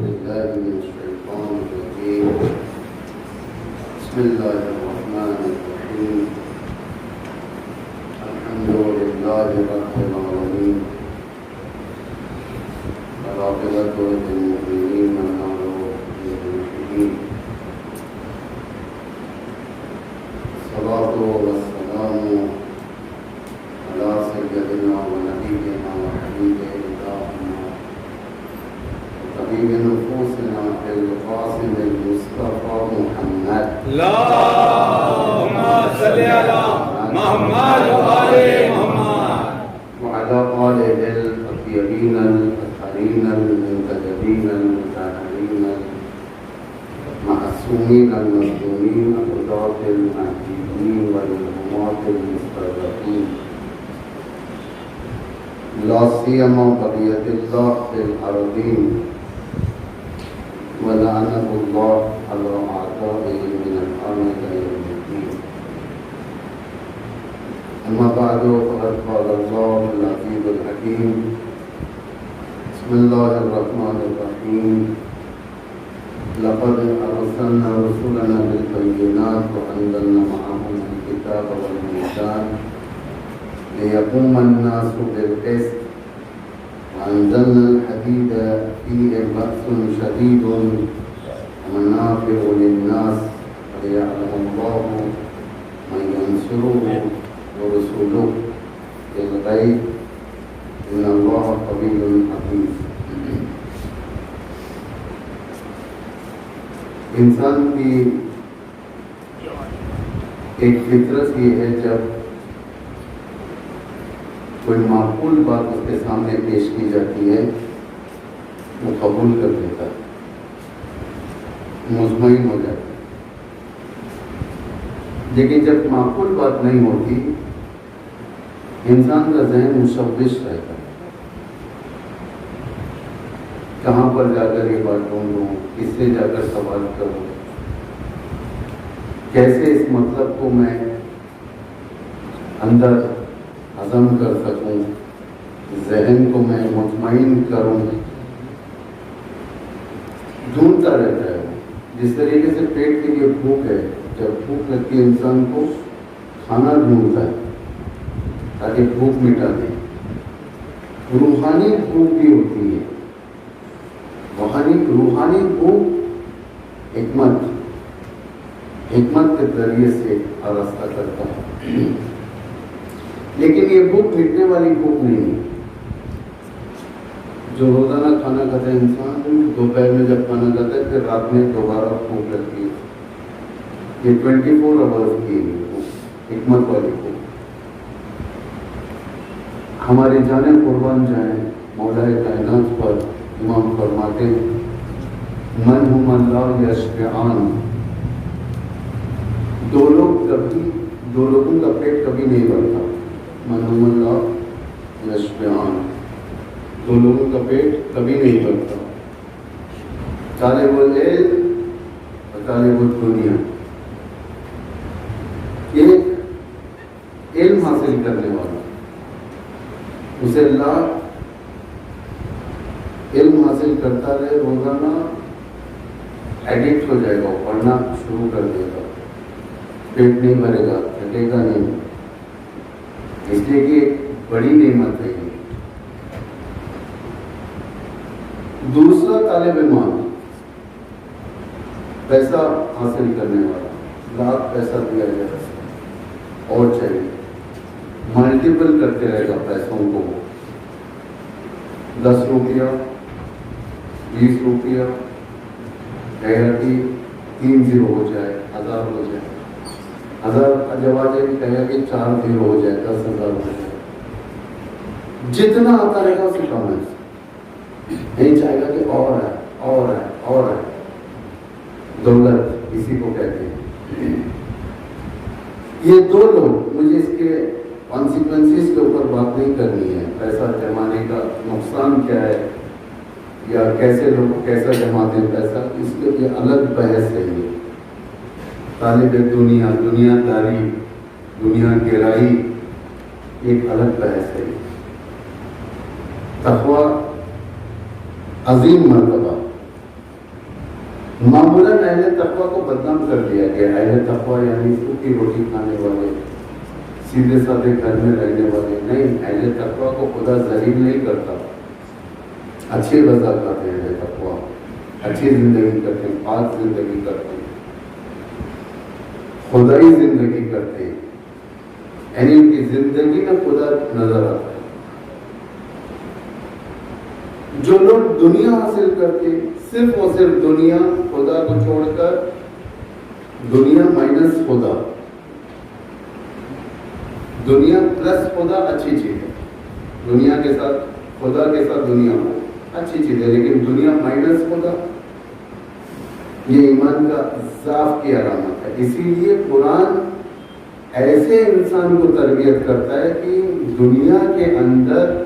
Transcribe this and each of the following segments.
بالله من الشيطان الرجيم. بسم الله الرحمن الرحيم. الحمد لله رب العالمين، والعاقبة للمؤمنين والعاقبة للمشركين. الصلاة والسلام على سيدنا ونبينا وحبيبنا وطبيب نفوسنا القاسم المصطفى محمد. اللهم صل على محمد وآل محمد وعلى آله الطيبين الطاهرين المنتجبين المطهرين المعصومين المظلومين الهداة المهديين والهماة المستضعفين، لا سيما بقية الله في الأرضين، ولعنة الله على أعدائهم من الآن إلى يوم الدين. أما بعد، فقد قال الله العزيز الحكيم: بسم الله الرحمن الرحيم. لقد أرسلنا رسلنا بالبينات وأنزلنا معهم الكتاب والميزان ليقوم الناس بالقسط وأنزلنا الحديد فيه بأس شديد ومنافع للناس وليعلم الله من ينصره ورسوله بالغيب إن الله قوي عزيز. انسان کی ایک فطرت یہ ہے، جب کوئی معقول بات اس کے سامنے پیش کی جاتی ہے وہ قبول کر لیتا ہے، مطمئن ہو جاتا ہے. لیکن جب معقول بات نہیں ہوتی، انسان کا ذہن مشوش رہتا ہے. کہاں پر جا کر یہ بات ڈھونڈوں، کس سے جا کر سوال کروں، کیسے اس مطلب کو میں اندر ہضم کر سکوں، ذہن کو میں مطمئن کروں. ڈھونڈتا رہتا ہے. جس طریقے سے پیٹ کے لیے بھوک ہے، جب بھوک لگتی ہے انسان کو کھانا ڈھونڈتا ہے تاکہ بھوک مٹا دے. روحانی بھوک بھی ہوتی ہے. روحانی بھوک حکمت کے ذریعے سے آراستہ کرتا ہے. لیکن یہ بھوک مٹنے والی بھوک نہیں ہے. جو روزانہ کھانا کھاتا ہے انسان، دوپہر میں جب کھانا کھاتا ہے پھر رات میں دوبارہ بھوک لگتی ہے. یہ 24 آورز کی حکمت والی بھوک. ہماری جانیں قربان جائیں مولا کائنات پر. امام فرماتے من ہم اللہ یشبعان. دو لوگوں کا پیٹ کبھی نہیں بھرتا. من ہم اللہ یشبعان. دو لوگوں کا پیٹ کبھی نہیں بھرتا. طالب العلم اور طالب الدنیا. ایک علم حاصل کرنے والا، اسے اللہ علم حاصل کرتا رہے، روزانہ ایڈکٹ ہو جائے گا، پڑھنا شروع کر دے گا، پیٹ نہیں بھرے گا، تھکے گا نہیں. اس لیے کہ ایک بڑی نعمت ہے. دوسرا طالب علم، پیسہ حاصل کرنے والا، لاکھ پیسہ دیا جائے اور چاہیے، ملٹیپل کرتے رہے گا پیسوں کو. 10 روپیہ، 20 روپیہ، کہے کہ 3 زیرو ہو جائے، 1000 ہو جائے. 1000 جب آ جائے گی کہے کہ 4 زیرو ہو جائے، 10,000 ہو جائے. جتنا آتا رہے گا اسے کم ہے. نہیں چاہے گا کہ اور ہے اور ہے اور ہے. دولت اسی کو کہتے ہیں. یہ دو لوگ، مجھے اس کے کانسیکوینسز کے اوپر بات نہیں کرنی ہے. پیسہ جمانے کا نقصان کیا ہے یا کیسے لوگ کیسا جماتے ہیں پیسہ، اس کے لیے الگ بحث ہے. یہ طالب دنیا، دنیا داری، دنیا گرائی ایک الگ بحث ہے. تقویٰ عظیم مرتبہ معمولاً اہل تقویٰ کو بدنام کر دیا گیا. اہل تقویٰ یعنی سوکھی روٹی کھانے والے, سیدھے سادے گھر میں رہنے والے. نہیں, اہل تقویٰ کو خدا ذلیل نہیں کرتا. اچھی غذا کھاتے ہیں اہل تقویٰ, اچھی زندگی کرتے ہیں, پاک زندگی کرتے ہیں, خدائی زندگی کرتے ہیں, یعنی ان کی زندگی میں خدا نظر آتا ہے. جو لوگ دنیا حاصل کرتے صرف اور صرف دنیا, خدا کو چھوڑ کر دنیا مائنس خدا, دنیا پلس خدا اچھی چیز ہے, دنیا کے ساتھ خدا کے ساتھ دنیا اچھی چیز ہے, لیکن دنیا مائنس خدا یہ ایمان کا ضعف کی علامت ہے. اسی لیے قرآن ایسے انسان کو تربیت کرتا ہے کہ دنیا کے اندر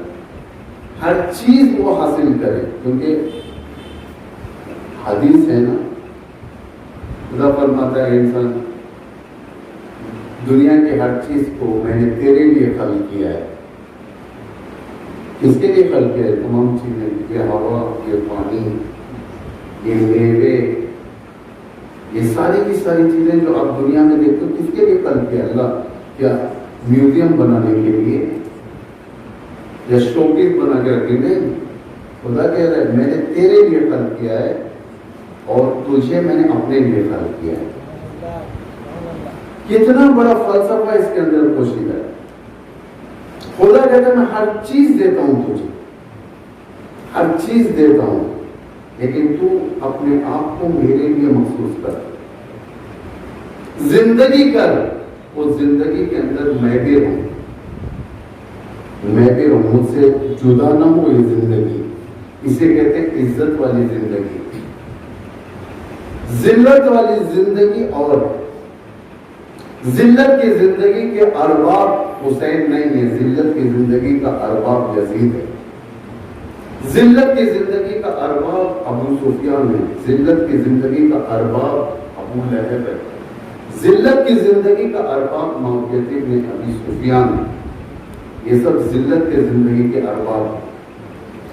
ہر چیز وہ حاصل کرے, کیونکہ حدیث ہے نا, خدا فرماتا ہے انسان دنیا کی ہر چیز کو میں نے تیرے لیے خلق کیا ہے. کس کے لیے خلق کیا ہے؟ تمام چیزیں, یہ ہوا, یہ پانی, یہ میوے, یہ ساری کی ساری چیزیں جو آپ دنیا میں دیکھتے ہو, کس کے لیے خلق کیا؟ اللہ. کیا میوزیم بنانے کے لیے یا شو پیس بنا کے رکھیں گے؟ خدا کہہ رہا ہے میں نے تیرے لیے خلق کیا ہے اور تجھے میں نے اپنے لیے خلق کیا ہے. کتنا بڑا فلسفہ اس کے اندر پوشیدہ ہے. خدا کہتا ہے میں ہر چیز دیتا ہوں تجھے, ہر چیز دیتا ہوں, لیکن تو اپنے آپ کو میرے لیے مخصوص کر, زندگی کر. اس زندگی کے اندر میں بھی رہوں, میں بھی رہوں, مجھ سے جدا نہ ہو یہ زندگی. اسے کہتے ہیں عزت والی زندگی. ذلت والی زندگی, اور ذلت کی زندگی کے ارباب حسین نہیں ہے, ذلت کی زندگی کا ارباب یزید ہے. ذلت کی زندگی کا ارباب ابو سفیان ہے, ذلت کی زندگی کا ارباب ابو لہب ہے, ذلت کی زندگی کا ارباب معاویہ بن ابی سفیان ہے. یہ سب ذلت کے زندگی کے ارباب.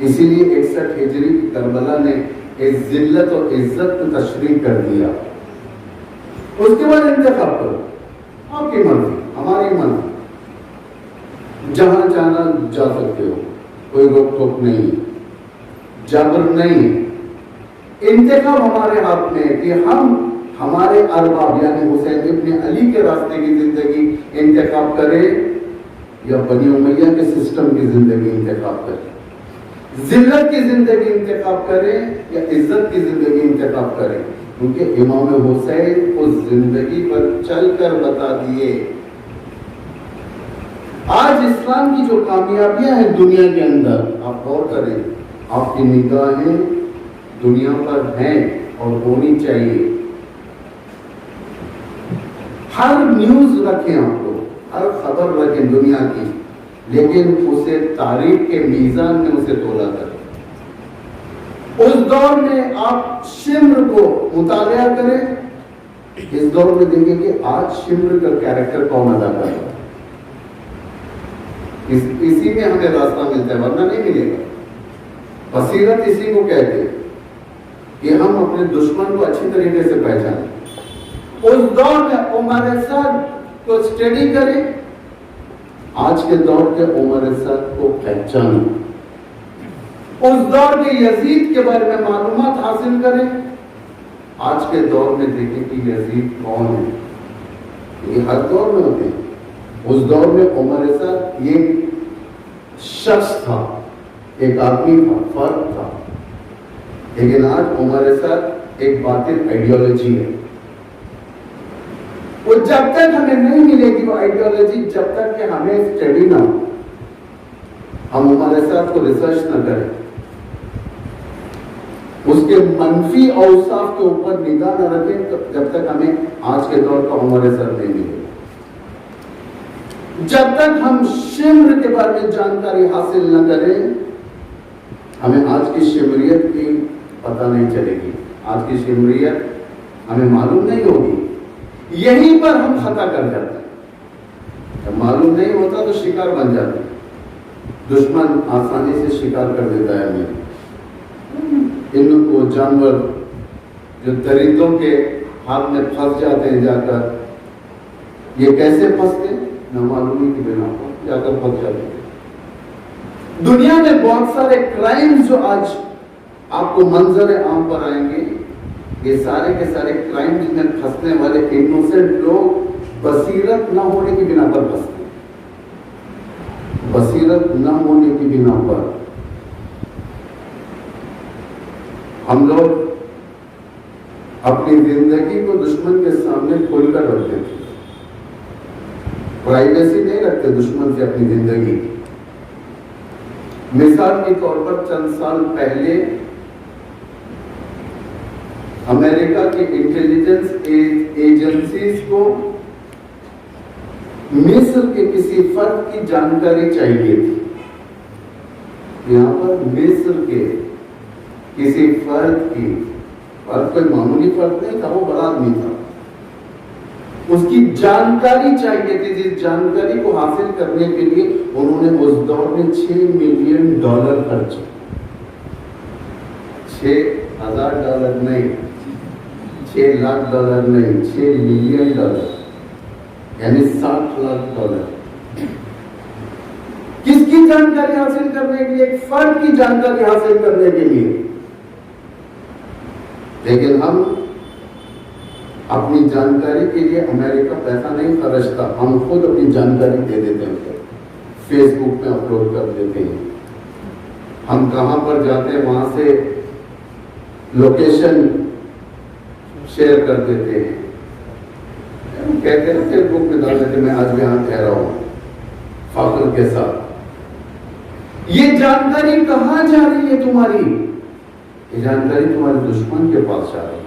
اسی لیے 61 ہجری کی کربلا نے اس ذلت اور عزت کو تشریح کر دیا. اس کے بعد انتخاب کرو, آپ کی مرضی, ہماری مرضی, جہاں جانا جا سکتے ہو, کوئی روک ٹوک نہیں, جبر نہیں. انتخاب ہمارے ہاتھ میں ہے کہ ہم ہمارے ارباب یعنی حسین ابن علی کے راستے کی زندگی انتخاب کریں یا بنی امیہ کے سسٹم کی زندگی انتخاب کریں, ذلت کی زندگی انتخاب کریں یا عزت کی زندگی انتخاب کریں. کیونکہ امام حسین اس زندگی پر چل کر بتا دیے. آج اسلام کی جو کامیابیاں ہیں دنیا کے اندر, آپ غور کریں, آپ کی نگاہیں دنیا پر ہیں اور ہونی چاہیے. ہر نیوز رکھیں, آپ کو ہر خبر رکھیں دنیا کی, لیکن اسے تاریخ کے میزان میں اسے تولا کریں. اس دور میں آپ شمر کو مطالعہ کریں, اس دور میں دیکھیں کہ آج شمر کا کیریکٹر کون ادا کر رہا ہے. اسی میں ہمیں راستہ ملتا ہے, ورنہ نہیں ملے گا. بصیرت اسی کو کہتے ہیں کہ ہم اپنے دشمن کو اچھی طریقے سے پہچانیں. اس دور میں عمر سعد کو اسٹڈی کریں, آج کے دور کے عمر سعد کو پہچانیں. اس دور کے یزید کے بارے میں معلومات حاصل کریں, آج کے دور میں دیکھیں کہ یزید کون ہے. یہ ہر دور میں ہوتے ہیں. اس دور میں عمر سعد یہ شخص تھا, ایک آدمی تھا, فرد تھا, لیکن آج عمر سعد ایک باطل آئیڈیالوجی ہے. وہ جب تک ہمیں نہیں ملے گی وہ آئیڈیالوجی, جب تک کہ ہمیں اسٹڈی نہ ہو, ہم عمر سعد کو ریسرچ نہ کریں, اس کے منفی اوصاف کے اوپر نگاہ نہ رکھیں, جب تک ہمیں آج کے دور کا عمر سعد نہیں ملے. جب تک ہم شمر کے بارے میں جانکاری حاصل نہ کریں, ہمیں آج کی شمریت کی پتہ نہیں چلے گی. آج کی شمریت ہمیں معلوم نہیں ہوگی. یہیں پر ہم خطا کر جاتے ہیں. جب معلوم نہیں ہوتا تو شکار بن جاتے ہیں. دشمن آسانی سے شکار کر دیتا ہے ہمیں. ان کو جانور جو درندوں کے ہاتھ میں پھنس جاتے ہیں جا کر. یہ کیسے پھنستے؟ نامعلومی کی بنا پر جا کر پھنس جاتے ہیں. دنیا میں بہت سارے کرائمز جو آج آپ کو منظر عام پر آئیں گے، یہ سارے کے سارے کرائمز میں پھنسنے والے انوسنٹ لوگ بصیرت نہ ہونے کی بنا پر پھنستے ہیں. بصیرت نہ ہونے کی بنا پر ہم لوگ اپنی زندگی کو دشمن کے سامنے کھول کر رکھتے تھے. پرائیویسی نہیں رکھتے دشمن سے اپنی زندگی. مثال کے طور پر چند سال پہلے امریکہ کی انٹیلیجنس ایجنسیز کو مصر کے کسی فرد کی جانکاری چاہیے تھی. یہاں پر مصر کے کسی فرد کی، اور کوئی معمولی فرد نہیں تھا، وہ بڑا آدمی تھا، اس کی جانکاری چاہیے تھی. جس جانکاری کو حاصل کرنے کے لیے انہوں نے اس دور میں $6 ملین خرچ، $6,000 نہیں، $6 لاکھ نہیں، $6 ملین، یعنی $60 لاکھ. کس کی جانکاری حاصل کرنے کے لیے؟ ایک فرد کی جانکاری حاصل کرنے کے لیے. لیکن ہم اپنی جانکاری کے لیے امریکہ پیسہ نہیں خرچتا، ہم خود اپنی جانکاری دے دیتے ہیں، فیس بک میں اپلوڈ کر دیتے ہیں. ہم کہاں پر جاتے ہیں وہاں سے لوکیشن شیئر کر دیتے ہیں. کہتے ہیں فیس بک میں ڈال دیتے میں آج یہاں ٹھہرا ہوں فخر کے ساتھ. یہ جانکاری کہاں جا رہی ہے تمہاری؟ یہ جانکاری تمہارے دشمن کے پاس جا رہی ہے.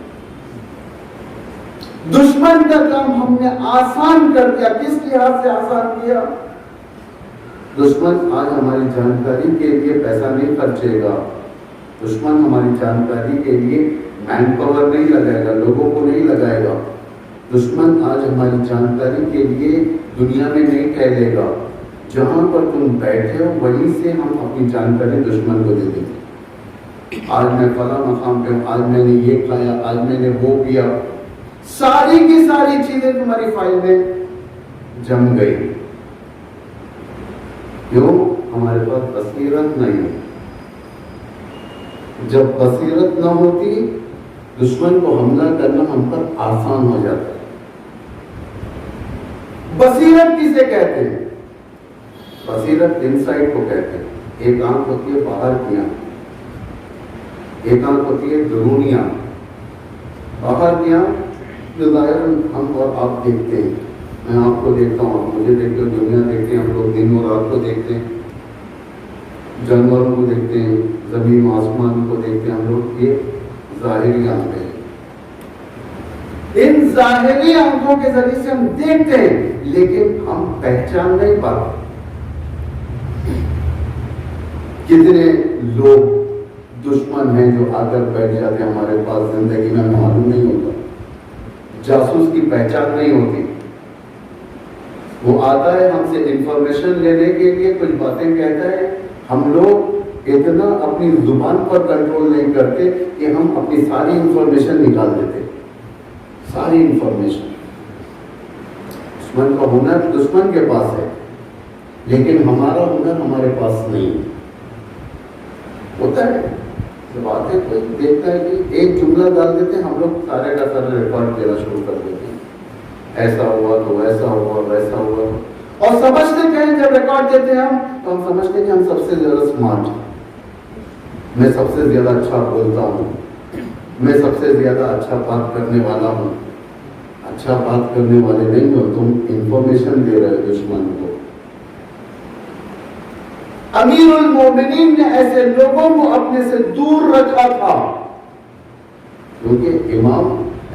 دشمن کا کام ہم نے آسان کر دیا. کس لحاظ سے آسان کیا؟ دشمن آج ہماری جانکاری کے لیے پیسہ نہیں خرچے گا. دشمن ہماری جانکاری کے لیے مین پاور نہیں لگائے گا، لوگوں کو نہیں لگائے گا. دشمن آج ہماری جانکاری کے لیے دنیا میں نہیں ٹھہرے گا. جہاں پر تم بیٹھے ہو وہیں سے ہم اپنی جانکاری دشمن کو دے دیں گے. آج میں فلاں مقام پہ ہوں، آج میں نے یہ کھایا، آج میں نے وہ کیا. ساری کی ساری چیزیں تمہاری فائل میں جم گئی. کیوں؟ ہمارے پاس بصیرت نہیں ہے. جب بصیرت نہ ہوتی دشمن کو حملہ کرنا ہم پر آسان ہو جاتا ہے. بصیرت کسے کہتے ہیں؟ بصیرت انسائٹ کو کہتے ہیں. ایک آنکھ ہوتی ہے باہر کی آنکھ، ایک آنکھ ہوتی ہے درونی آنکھ. باہر کی آنکھ جو ظاہر ہم اور آپ دیکھتے ہیں، میں آپ کو دیکھتا ہوں، آپ مجھے دیکھتے ہو، دنیا دیکھتے ہیں، ہم لوگ دن اور رات کو دیکھتے ہیں، جانوروں کو دیکھتے ہیں، زمین و آسمان کو دیکھتے ہیں. ہم لوگ یہ ظاہری آنکھیں ہیں. ان ظاہری آنکھوں کے ذریعے سے ہم دیکھتے ہیں لیکن ہم پہچان نہیں پاتے. کتنے لوگ دشمن ہیں جو آ کر بیٹھ جاتے ہیں ہمارے پاس، زندگی میں معلوم نہیں ہوتا، جاسوس کی پہچان نہیں ہوتی. وہ آتا ہے ہم سے انفارمیشن لینے کے لیے، کچھ باتیں کہتا ہے. ہم لوگ اتنا اپنی زبان پر کنٹرول نہیں کرتے کہ ہم اپنی ساری انفارمیشن نکال دیتے. ساری انفارمیشن. دشمن کا ہنر دشمن کے پاس ہے لیکن ہمارا ہنر ہمارے پاس نہیں ہوتا ہے. جب آتے کوئی دیکھتا ہے کہ ایک جملہ ڈال دیتے ہیں، ہم لوگ سارے کا سارا ریکارڈ دینا شروع کر دیتے ہیں. ایسا ہوا تو ایسا ہوا، ویسا ہوا، اور سمجھتے کہیں جب ریکارڈ دیتے ہیں ہم تو ہم سمجھتے ہیں کہ ہم سب سے زیادہ اسمارٹ ہیں، میں سب سے زیادہ اچھا بولتا ہوں، میں سب سے زیادہ اچھا بات کرنے والا ہوں. اچھا بات کرنے والے نہیں ہو تم، انفارمیشن دے رہے ہو دشمن کو. امیر المومنین نے ایسے لوگوں کو اپنے سے دور رکھا تھا کیونکہ امام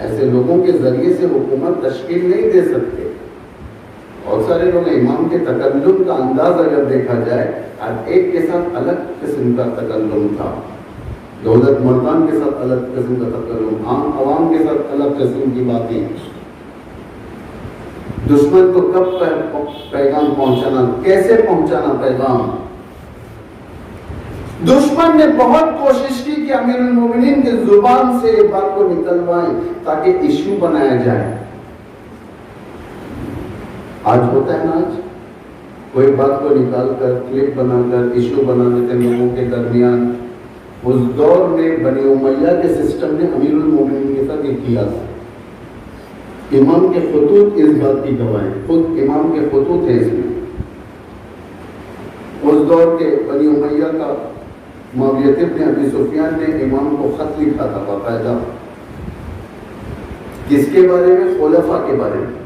ایسے لوگوں کے ذریعے سے حکومت تشکیل نہیں دے سکتے. بہت سارے لوگ امام کے تکلم کا انداز اگر دیکھا جائے، ہر ایک کے ساتھ الگ قسم کا تکلم تھا. دولت مردان کے ساتھ الگ قسم کا تکلم، عام عوام کے ساتھ الگ قسم کی باتیں. دشمن کو کب پیغام پہنچانا، کیسے پہنچانا پیغام، دشمن نے بہت کوشش کی کہ امیر المومنین کی زبان سے یہ بات کو نکلوائیں تاکہ ایشو بنایا جائے. آج ہوتا ہے نا, آج کوئی بات کو نکال کر کلپ بنا کر ایشو بنا دیتے لوگوں کے درمیان. اس دور میں بنی امیہ کے سسٹم نے امیر المومنین کے ساتھ یہ کیا تھا. امام کے خطوط اس بات کی گواہ ہیں, خود امام کے خطوط ہیں اس میں. اس دور کے بنی امیہ کا معاویہ ابن ابی سفیان نے امام کو خط لکھا تھا باقاعدہ. کس کے بارے میں؟ خلفاء کے بارے میں.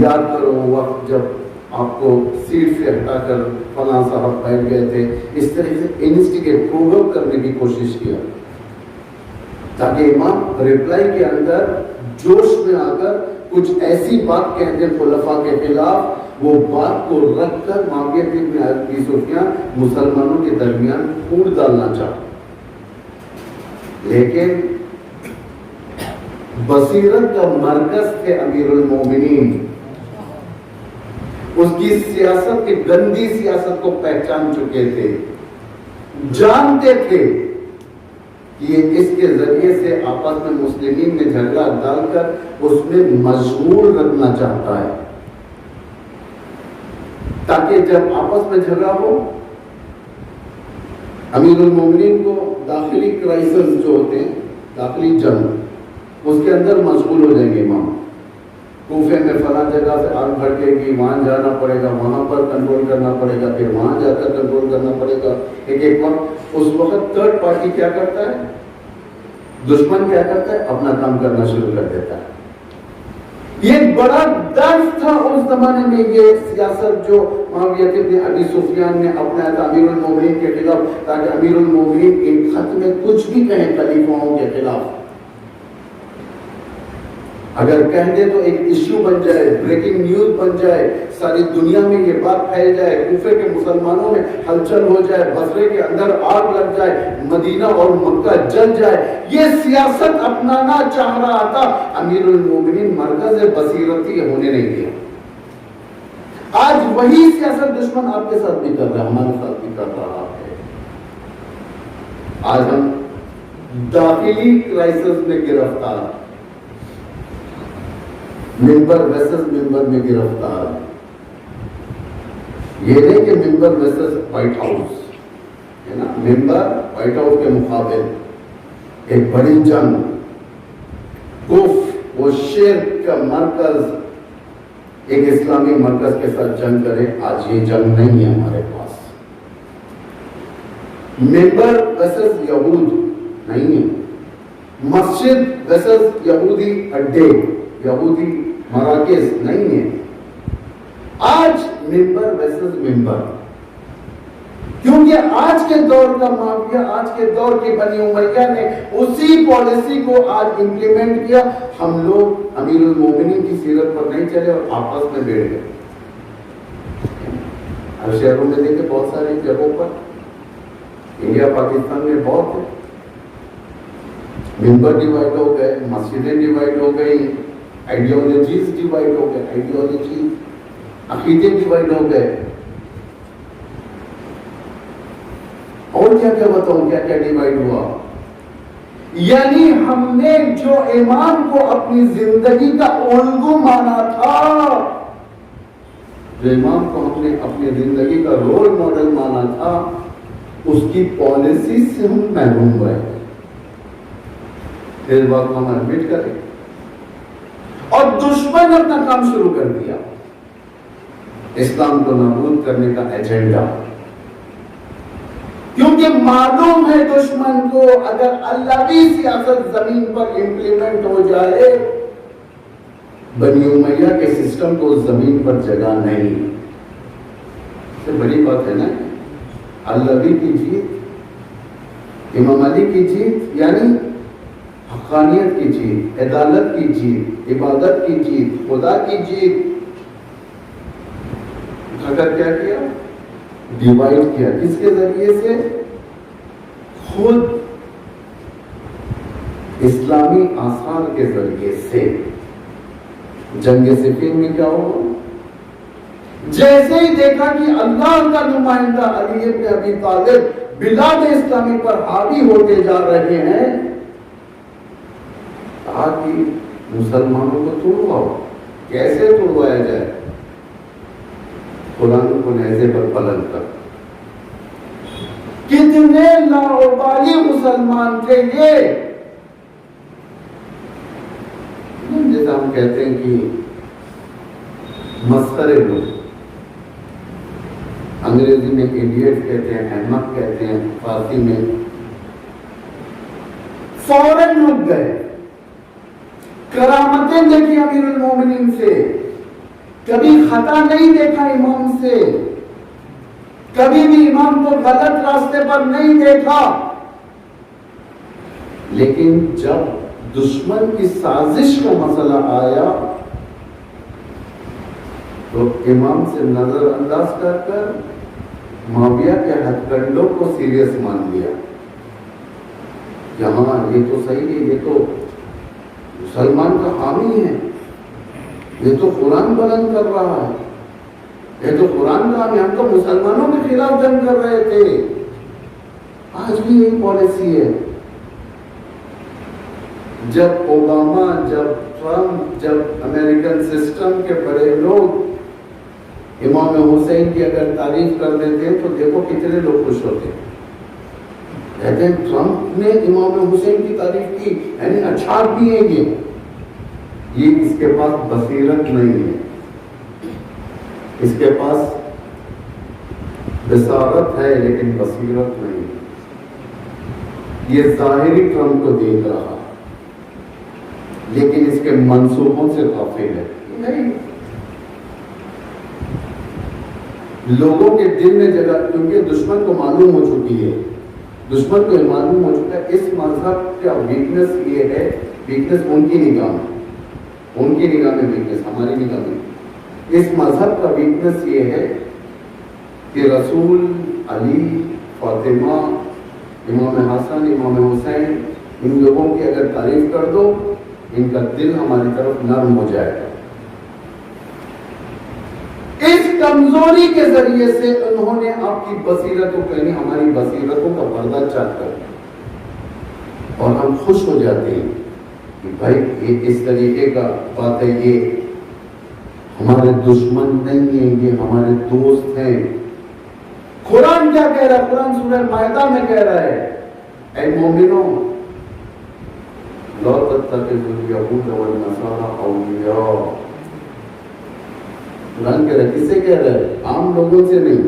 یاد کرو وقت جب آپ کو سیٹ سے ہٹا کر فلاں صاحب بیٹھ گئے تھے, اس طرح سے انسٹیگیٹ پرووک کرنے کی کوشش کیا تاکہ امام ریپلائی کے اندر جوش میں آ کر کچھ ایسی بات کہہ دیں خلفاء کے خلاف. وہ بات کو رکھ کر معاویہ بن ابی سفیان مسلمانوں کے درمیان پھوٹ ڈالنا چاہتے, لیکن بصیرت کا مرکز تھے امیر المومنین. اس کی سیاست کی گندی سیاست کو پہچان چکے تھے, جانتے تھے کہ یہ اس کے ذریعے سے آپس میں مسلمین میں جھگڑا ڈال کر اس میں مشغول رکھنا چاہتا ہے تاکہ جب آپس میں جھگڑا ہو امیر المومنین کو داخلی کرائسس جو ہوتے ہیں, داخلی جنگ, اس کے اندر مشغول ہو جائیں گے. امام کوفے میں فلاں جگہ سے آگ بھڑکے گی, وہاں جانا پڑے گا, وہاں پر کنٹرول کرنا پڑے گا, پھر وہاں جا کر کنٹرول کرنا پڑے گا. ایک وقت اس وقت تھرڈ پارٹی کیا کرتا ہے, دشمن کیا کرتا ہے, اپنا کام کرنا شروع کر دیتا ہے. یہ بڑا درس تھا اس زمانے میں, یہ سیاست جو معاویہ ابن ابی سفیان نے اپنایا تھا امیر المومنین کے خلاف, تاکہ امیر المومنین ایک خط میں کچھ بھی کہیں خلیفاؤں کے خلاف, اگر کہہ دے تو ایک ایشو بن جائے, بریکنگ نیوز بن جائے, ساری دنیا میں یہ بات پھیل جائے, کوفے کے مسلمانوں میں ہلچل ہو جائے, بصرے کے اندر آگ لگ جائے, مدینہ اور مکہ جل جائے. یہ سیاست اپنانا چاہ رہا تھا امیر المومنین, مرکز بصیرتی ہونے نہیں دیا. آج وہی سیاست دشمن آپ کے ساتھ بھی کر رہا ہے, ہمارے ساتھ بھی کر رہا ہے. آج ہم داخلی کرائسس میں گرفتار, ممبر ویسز ممبر میں گرفتار. یہ نہیں کہ ممبر ویسز وائٹ ہاؤس ہے نا, ممبر وائٹ ہاؤس کے مقابل ایک بڑی جنگ, کفر و شرک کا مرکز ایک اسلامی مرکز کے ساتھ جنگ کرے. آج یہ جنگ نہیں ہے ہمارے پاس. ممبر ویسز یہود نہیں ہے, مسجد ویسز یہودی اڈے, یہودی مراکز نہیں ہے. آج ممبر ویسز ممبر, کیونکہ آج کے دور کا معاویہ, آج کے دور کی بنی امیہ نے اسی پالیسی کو آج امپلیمنٹ کیا. ہم لوگ امیر المومنین کی سیرت پر نہیں چلے اور آپس میں بیٹھ گئے. ہر شہروں میں دیکھیں, بہت ساری جگہوں پر, انڈیا پاکستان میں بہت ہے, ممبر ڈیوائڈ ہو گئے, مسجدیں ڈیوائڈ ہو گئی, آئیڈیالوجیز ڈیوائڈ ہو گئے, آئیڈیالوجی عقیدے ڈیوائڈ ہو گئے. اور کیا کیا بتاؤں, کیا کیا ڈیوائڈ ہوا. یعنی ہم نے جو امام کو اپنی زندگی کا الگو مانا تھا, جو امام کو ہم نے اپنی زندگی کا رول ماڈل مانا تھا, اس کی پالیسی سے ہم محروم ہوئے. اس بات کو ہم ایڈمٹ کریں. اور دشمن اپنا کام شروع کر دیا, اسلام کو نابود کرنے کا ایجنڈا. کیونکہ معلوم ہے دشمن کو اگر اللہوی سیاست زمین پر امپلیمنٹ ہو جائے, بنی امیہ کے سسٹم کو زمین پر جگہ نہیں. سے بڑی بات ہے نا, اللہوی کی جیت, امام علی کی جیت, یعنی حقانیت کی جیت, عدالت کی جیت, عبادت کی جیت, خدا کی جیت. اگر کیا کیا, ڈیوائڈ کیا. کس کے ذریعے سے؟ خود اسلامی آثار کے ذریعے سے. جنگ صفین میں کیا ہوا, جیسے ہی دیکھا کہ اللہ کا نمائندہ علی ابن ابی طالب بلاد اسلامی پر حاوی ہوتے جا رہے ہیں، کہا کہ مسلمانوں کو توڑواؤ، کیسے توڑوایا جائے؟ قرآن کو نیزے پر بلند کر۔ کتنے لاابالی مسلمان تھے یہ، جیسا ہم کہتے ہیں کہ مسخرے لوگ، انگریزی میں ایڈیٹ کہتے ہیں، احمق کہتے ہیں، فارسی میں فوراً لوگ گئے، کرامتیں دیکھی امیر المومنین سے، کبھی خطا نہیں دیکھا امام سے، کبھی بھی امام کو غلط راستے پر نہیں دیکھا، لیکن جب دشمن کی سازش کا مسئلہ آیا تو امام سے نظر انداز کر کر معاویہ کے ہتھ کنڈوں کو سیریس مان لیا کہ ہاں یہ تو صحیح ہے، یہ تو مسلمان کا حامی ہے، یہ تو قرآن بلند کر رہا ہے، یہ تو قرآن کا حامی، ہم تو مسلمانوں کے خلاف جنگ کر رہے تھے، آج بھی یہی پالیسی ہے۔ جب اوباما، جب ٹرمپ، جب امریکن سسٹم کے بڑے لوگ امام حسین کی اگر تعریف کر دیتے ہیں تو دیکھو کتنے لوگ خوش ہوتے ہیں، کہتے ہیں ٹرمپ نے امام حسین کی تعریف کی، یعنی اچھا آدمی ہے یہ اس کے پاس بصیرت نہیں ہے، اس کے پاس بصارت ہے لیکن بصیرت نہیں ہے، یہ ظاہری ٹرمپ کو دیکھ رہا لیکن اس کے منصوبوں سے غافل ہے۔ نہیں، لوگوں کے دل میں جگہ، کیونکہ دشمن کو معلوم ہو چکی ہے، دشمن کو معلوم ہو چکا ہے اس مذہب کا ویکنس یہ ہے، ویکنس ان کی نگاہ میں، ان کی نگاہ میں ویکنس، ہماری نگاہ میں اس مذہب کا ویکنس یہ ہے کہ رسول، علی، فاطمہ، امام حسن، امام حسین، ان لوگوں کی اگر تعریف کر دو ان کا دل ہماری طرف نرم ہو جائے گا۔ اس کمزوری کے ذریعے سے انہوں نے آپ کی بصیرتوں کو، یعنی ہماری بصیرتوں کا پردہ چاک کر دیا، اور ہم خوش ہو جاتے ہیں کہ بھائی یہ اس طریقے کا بات ہے، یہ ہمارے دشمن نہیں ہیں، یہ ہمارے دوست ہیں۔ قرآن کیا کہہ رہا ہے؟ قرآن سورہ مائدہ میں کہہ رہا ہے، اے مومنوں لا تتخذوا اليهود والنصارى اولیاء۔ قرآن کہہ رہا ہے، کس سے کہہ رہا ہے؟ عام لوگوں سے نہیں،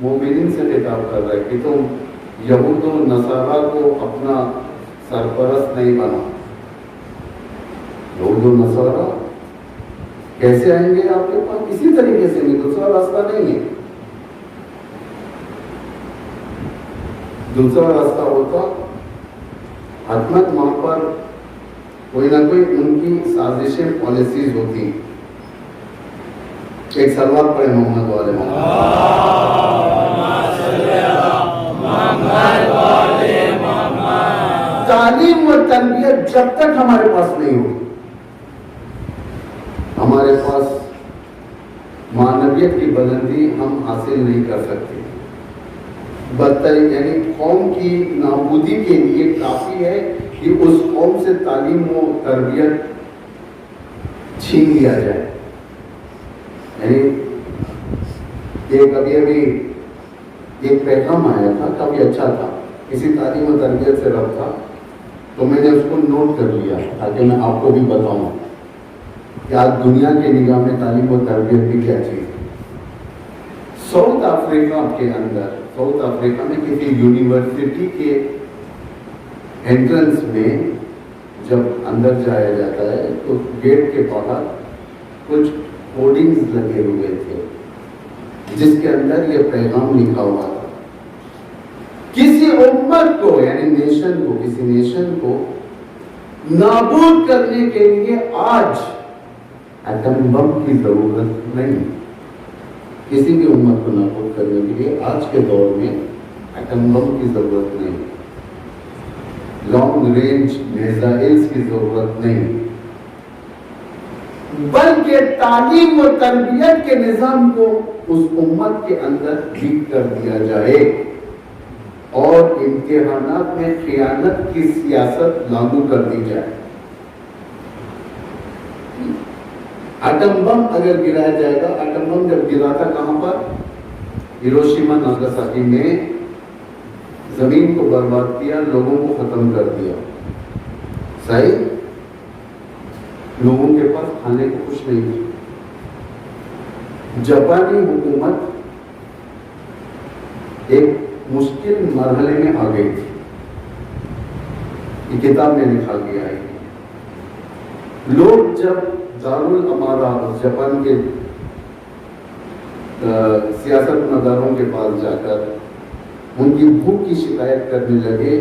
مومنین سے خطاب کر رہا ہے کہ تم یہود و نصارہ کو اپنا سرپرست نہیں بنا۔ یہود و نصارہ کیسے آئیں گے آپ کے پاس؟ کسی طریقے سے نہیں، دوسرا راستہ نہیں ہے۔ دوسرا راستہ ہوتا حتمت وہاں پر کوئی نہ کوئی ان کی سازشیں، پالیسیز ہوتی۔ ایک سلوات پڑھے محمد والے محمد۔ تعلیم و تربیت جب تک ہمارے پاس نہیں ہوگی، ہمارے پاس معنویت کی بلندی ہم حاصل نہیں کر سکتے۔ بدتر یعنی قوم کی نابودی کے لیے کافی ہے کہ اس قوم سے تعلیم و تربیت چھین لیا جائے۔ یعنی ابھی ایک پیغام آیا تھا، کافی اچھا تھا، کسی تعلیم و تربیت سے رب تھا، تو میں نے اس کو نوٹ کر لیا تاکہ میں آپ کو بھی بتاؤں کہ آج دنیا کی نگاہ میں تعلیم و تربیت بھی کیا چیز ہے۔ ساؤتھ افریقہ کے اندر، ساؤتھ افریقہ میں کسی یونیورسٹی کے انٹرنس میں جب اندر جایا جاتا ہے تو گیٹ کے باہر کچھ ہوڈنگز لگے ہوئے تھے جس کے اندر یہ پیغام لکھا ہوا تھا، کسی امت کو، یعنی نیشن کو، کسی نیشن کو نابود کرنے کے لیے آج ایٹم بم کی ضرورت نہیں۔ کسی بھی امت کو نابود کرنے کے لیے آج کے دور میں ایٹم بم کی ضرورت نہیں، لانگ رینج میزائلز کی ضرورت نہیں، بلکہ تعلیم و تربیت کے نظام کو اس امت کے اندر ٹھیک کر دیا جائے اور امتحانات میں خیانت کی سیاست لاگو کر دی جائے. ایٹم بم اگر گرایا جائے گا، ایٹم بم جب گرا تھا کہاں پر؟ ہیروشیما ناگاساکی میں، زمین کو برباد کیا، لوگوں کو ختم کر دیا. صحیح؟ لوگوں کے پاس کھانے کو کچھ نہیں تھا. جاپانی حکومت ایک مشکل مرحلے میں آ گئی تھی. یہ کتاب میں لکھا گیا ہے. لوگ جب دارالامارہ جاپان کے سیاست مداروں کے پاس جا کر ان کی بھوک کی شکایت کرنے لگے،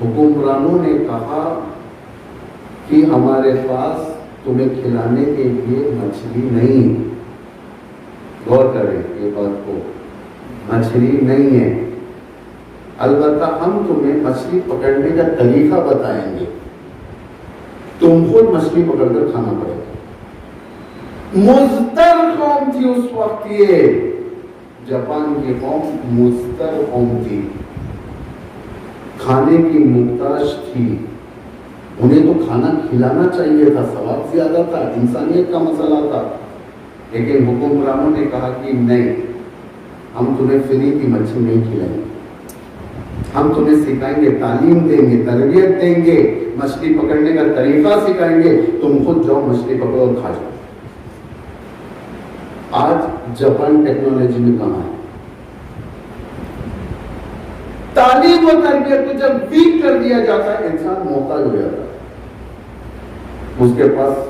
حکمرانوں نے کہا کہ ہمارے پاس تمہیں کھلانے کے لیے مچھلی نہیں. غور کریں یہ بات کو، مچھلی نہیں ہے، البتہ ہم تمہیں مچھلی پکڑنے کا طریقہ بتائیں گے، تم خود مچھلی پکڑ کر کھانا پڑے گا. مضطر قوم تھی اس وقت، یہ جاپان کی قوم مضطر قوم تھی، کھانے کی محتاج تھی. انہیں تو کھانا کھلانا چاہیے تھا، ثواب زیادہ تھا، انسانیت کا مسئلہ تھا. لیکن حکمرانوں نے کہا کہ نہیں، ہم تمہیں فری کی مچھلی نہیں کھلائیں گے، ہم تمہیں سکھائیں گے، تعلیم دیں گے، تربیت دیں گے، مچھلی پکڑنے کا طریقہ سکھائیں گے، تم خود جاؤ مچھلی پکڑو اور کھا جاؤ. آج جاپان ٹیکنالوجی میں کہاں ہے؟ تعلیم و تربیت کو جب ویک کر دیا جاتا ہے، انسان محتاج ہو جاتا ہے. اس کے پاس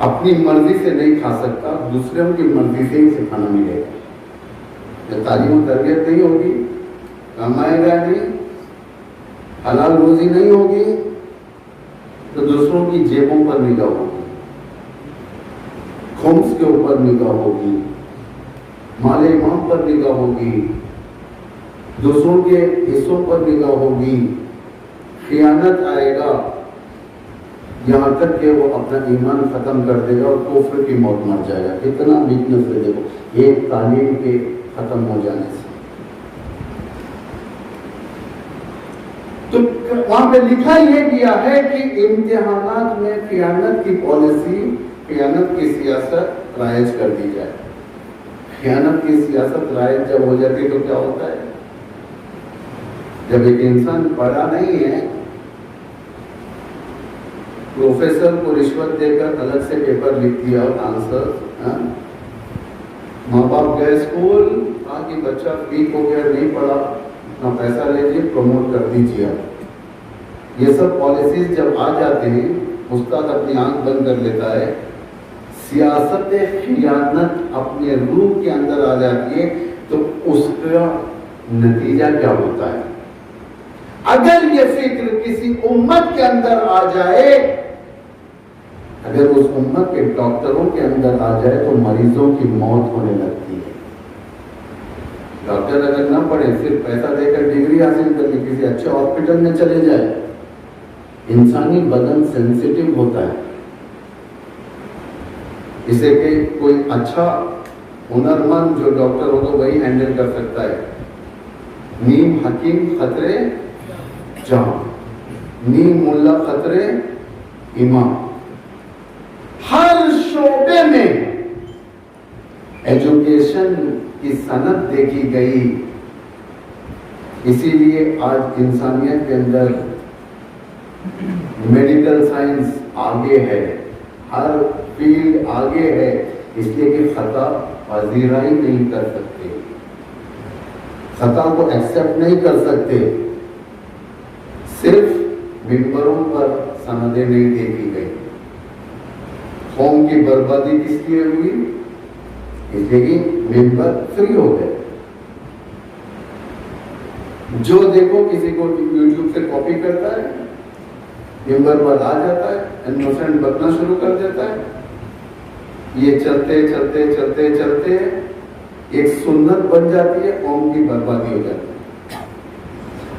اپنی مرضی سے نہیں کھا سکتا، دوسروں کی مرضی سے ہی اسے کھانا ملے گا. جب تعلیم و تربیت نہیں ہوگی، کمائے گا نہیں، حلال روزی نہیں ہوگی، تو دوسروں کی جیبوں پر نگاہ ہوگی، خمس کے اوپر نگاہ ہوگی، مال امام پر نگاہ ہوگی، دوسروں کے حصوں پر نگاہ ہوگی، خیانت آئے گا، یہاں تک کہ وہ اپنا ایمان ختم کر دے گا اور کفر کی موت مر جائے گا. کتنا ویکنس ہے دیکھو ایک تعلیم کے ختم ہو جانے سے. تو وہاں پہ لکھا یہ گیا ہے کہ امتحانات میں خیانت کی پالیسی، خیانت کی سیاست رائج کر دی جائے. خیانت کی سیاست رائج جب ہو جاتی ہے تو کیا ہوتا ہے؟ جب ایک انسان پڑھا نہیں ہے، پروفیسر کو رشوت دے کر الگ سے پیپر لکھ دیا اور آنسر، ماں باپ گئے اسکول، کہا کہ بچہ ویک ہو گیا، نہیں پڑھا، اپنا پیسہ لے لیجیے، پروموٹ کر دیجیے. یہ سب پالیسیز جب آ جاتے ہیں، استاد اپنی آنکھ بند کر لیتا ہے، سیاست خیانت اپنے روح کے اندر آ جاتی ہے، تو اس کا نتیجہ کیا ہوتا ہے؟ اگر یہ فکر کسی امت کے اندر آ جائے، اگر اس امت کے ڈاکٹروں کے اندر آ جائے تو مریضوں کی موت ہونے لگتی ہے. ڈاکٹر اگر نہ پڑھے، صرف پیسہ دے کر ڈگری حاصل کر کے کسی اچھے ہاسپٹل میں چلے جائے، انسانی بدن سینسیٹیو ہوتا ہے، اسے کہ کوئی اچھا ہنرمند جو ڈاکٹر ہو تو وہی ہینڈل کر سکتا ہے. نیم حکیم خطرے جہاں، نیم ملا خطرے امام. ہر شعبے میں ایجوکیشن کی صنعت دیکھی گئی. اسی لیے آج انسانیت کے اندر میڈیکل سائنس آگے ہے، ہر فیلڈ آگے ہے، اس لیے کہ خطا پذیرائی نہیں کر سکتے، خطا کو ایکسپٹ نہیں کر سکتے. صرف ممبروں پر سندیں نہیں دیکھی گئی. قوم کی بربادی کس لیے ہوئی؟ اس لیے کہ ممبر فری ہو گئے. جو دیکھو کسی کو یوٹیوب سے کاپی کرتا ہے، ممبر پر آ جاتا ہے، انوسنٹ بکنا شروع کر دیتا ہے. یہ چلتے چلتے چلتے چلتے ایک سنت بن جاتی ہے، قوم کی بربادی ہو جاتی ہے.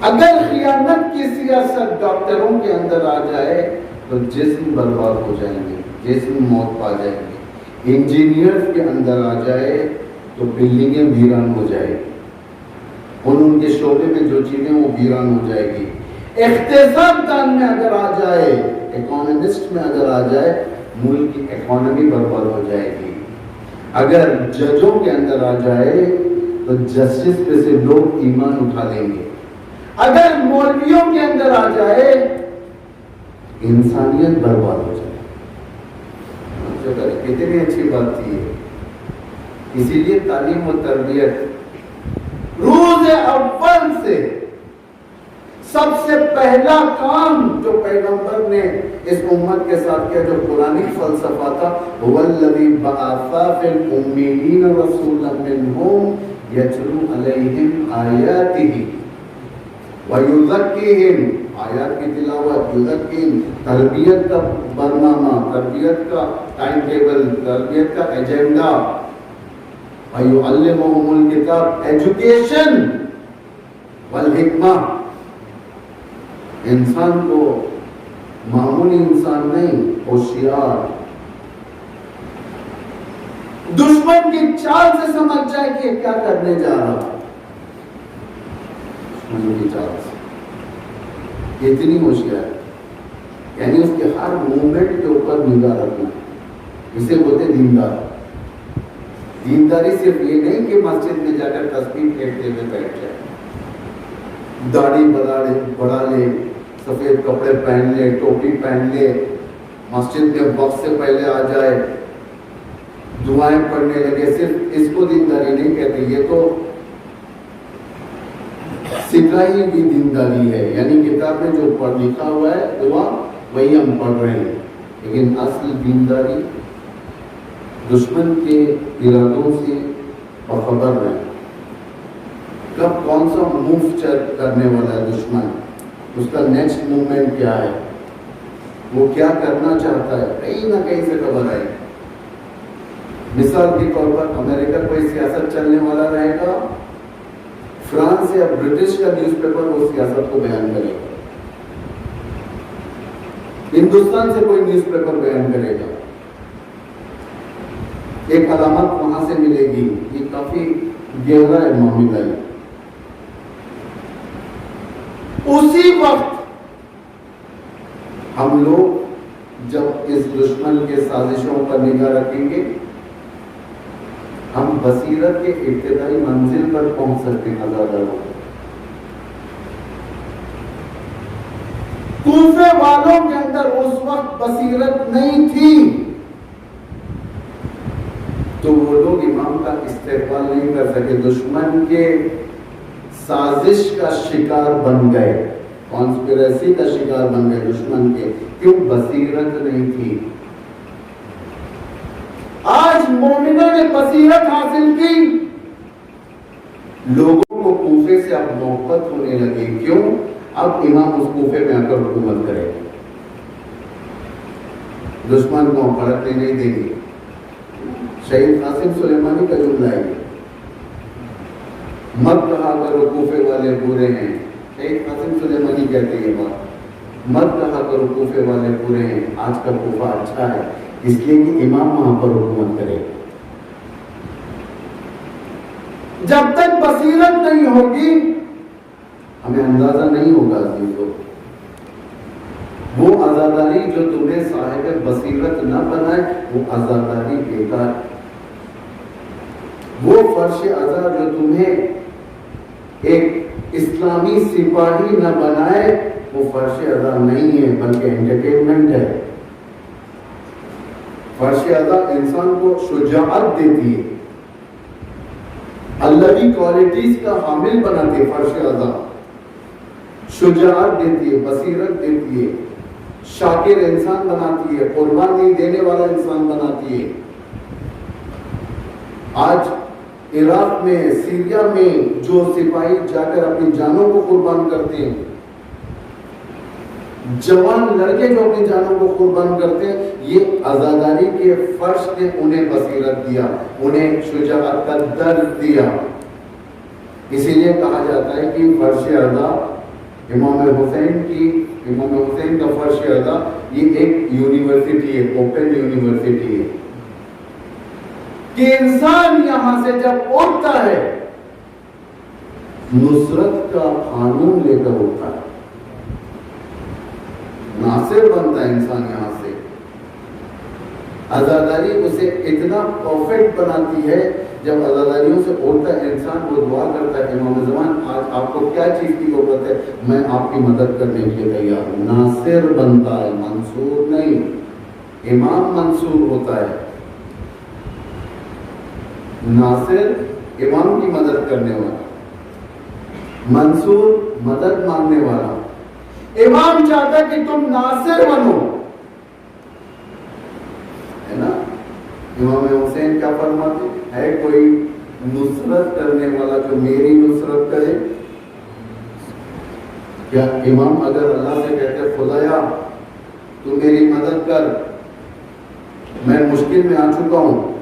اگر خیانت کی سیاست ڈاکٹروں کے اندر آ جائے تو جسم برباد ہو جائیں گے. جیسے موت پا جائیں گے. انجینئرز کے اندر آ جائے تو بلڈنگیں ویران ہو جائے گی, ان کے شعبے میں جو چیزیں وہ ویران ہو جائے گی. اقتصاد دان میں اگر آ جائے, اکانومسٹ میں اگر آ جائے, ملک کی اکانومی برباد ہو جائے گی. اگر ججوں کے اندر آ جائے تو جسٹس پہ سے لوگ ایمان اٹھا لیں گے. اگر مولویوں کے اندر آ جائے انسانیت برباد ہو جائے. کتنی اچھی بات تھی. اسی لیے تعلیم و تربیت روز اول سے سب سے پہلا کام جو پیغمبر نے اس امت کے ساتھ کیا, جو قرآنی فلسفہ تھا, وَالَّذِي بَعَثَ فِي الْأُمِّيِّينَ رَسُولًا مِّنْهُمْ يَتْلُو عَلَيْهِمْ آيَاتِهِ وَيُزَكِّيهِمْ, آیات کی تلاوت, یزکیہم, تربیت کا برنامہ, تربیت کا ٹائم ٹیبل, تربیت کا ایجنڈا, وَيُعَلِّمُهُمُ الْكِتَابَ, ایجوکیشن والحکمہ. انسان کو معمولی انسان نہیں, ہوشیار, دشمن کی چال سے سمجھ جائے کہ کیا کرنے جا رہا. دشمن کی چال سے اتنی ہوشیار, یعنی اس کے ہر مومنٹ کے اوپر نگاہ رکھنا. اسے بولتے دیندار. دینداری صرف یہ نہیں کہ مسجد میں جا کر تسبیح پھیرتے ہوئے بیٹھ جائے, داڑھی بڑھا لے, سفید کپڑے پہن لے, ٹوپی پہن لے, مسجد میں وقت سے پہلے آ جائے, دعائیں پڑھنے لگے. صرف اس کو دینداری نہیں کہتے, یہ تو سکھائی بھی دینداری ہے. یعنی کتاب میں جو پڑھ لکھا ہوا ہے دعا وہی ہم پڑھ رہے ہیں, لیکن اصل دینداری دشمن کے ارادوں سے باخبر رہے. کب کون سا موو کرنے والا ہے دشمن, اس کا نیکسٹ موومنٹ کیا ہے, وہ کیا کرنا چاہتا ہے, کہیں نہ کہیں سے خبر آئے. مثال کے طور پر امریکہ کوئی سیاست چلنے والا رہے گا, فرانس یا برٹش کا نیوز پیپر وہ سیاست کو بیان کرے گا. ہندوستان سے کوئی نیوز پیپر بیان کرے گا. ایک علامت وہاں سے ملے گی. یہ کافی گہرا ہے معاملہ. اسی وقت ہم لوگ جب اس دشمن کے سازشوں پر نگاہ رکھیں گے, ہم بصیرت کے ابتدائی منزل پر پہنچ سکتے ہیں. کوفے والوں کے اندر اس وقت بصیرت نہیں تھی تو وہ لوگ امام کا استقبال نہیں کر سکے, دشمن کے سازش کا شکار بن گئے, کانسپیریسی کا شکار بن گئے دشمن کے. کیوں؟ بصیرت نہیں تھی. آج مومنوں نے بصیرت حاصل کی, لوگوں کو کوفے سے اب محبت ہونے لگی. کیوں؟ اب امام اس کوفے میں آ کر حکومت کرے, دشمن کو پلٹنے نہیں دیں گے. شہید قاسم سلیمانی کا جملہ ہے, مت کہا کرو کوفے والے برے ہیں. شہید قاسم سلیمانی کہتے ہیں بات, مت کہا کرو کوفے والے برے ہیں, آج کا کوفہ اچھا ہے, اس لیے کہ امام وہاں پر حکومت کرے. جب تک بصیرت نہیں ہوگی ہمیں اندازہ نہیں ہوگا عزیزو. وہ عزاداری جو تمہیں صاحب بصیرت نہ بنائے وہ عزاداری بیکار. وہ فرش عزا جو تمہیں ایک اسلامی سپاہی نہ بنائے وہ فرش عزا نہیں ہے بلکہ انٹرٹینمنٹ ہے. فرش عزا انسان کو شجاعت دیتی ہے, اللہ کی کوالٹیز کا حامل بناتی ہے. فرش عزا شجاعت دیتی ہے, بصیرت دیتی ہے, شاکر انسان بناتی ہے, قربانی دینے والا انسان بناتی ہے. آج عراق میں, سیریا میں جو سپاہی جا کر اپنی جانوں کو قربان کرتے ہیں, جوان لڑکے جو اپنی جانوں کو قربان کرتے ہیں, یہ عزاداری کے فرش نے انہیں بصیرت دیا, انہیں شجاعت کا درد دیا. اسی لیے کہا جاتا ہے کہ فرش عزا امام حسین کی امام حسین کا فرش اعلیٰ یہ ایک یونیورسٹی ہے، اوپن یونیورسٹی ہے کہ انسان یہاں سے جب اٹھتا ہے نصرت کا قانون لے کر اٹھتا ہے، ناصر بنتا ہے انسان یہاں سے. عزاداری اسے اتنا پرفیکٹ بناتی ہے، جب عزاداریوں سے اٹھتا ہے انسان وہ دعا کرتا ہے امام زمان آج آپ کو کیا چیز کی ضرورت ہے، میں آپ کی مدد کرنے کے لیے تیار ہوں. ناصر بنتا ہے، منصور نہیں. امام منصور ہوتا ہے، ناصر امام کی مدد کرنے والا، منصور مدد مانگنے والا. امام چاہتا ہے کہ تم ناصر بنو، ہے نا. امام حسین کیا فرماتے ہے، کوئی نصرت کرنے والا جو میری نصرت کرے. کیا امام اگر اللہ سے کہتے خدایا تو میری مدد کر، میں مشکل میں آ چکا ہوں،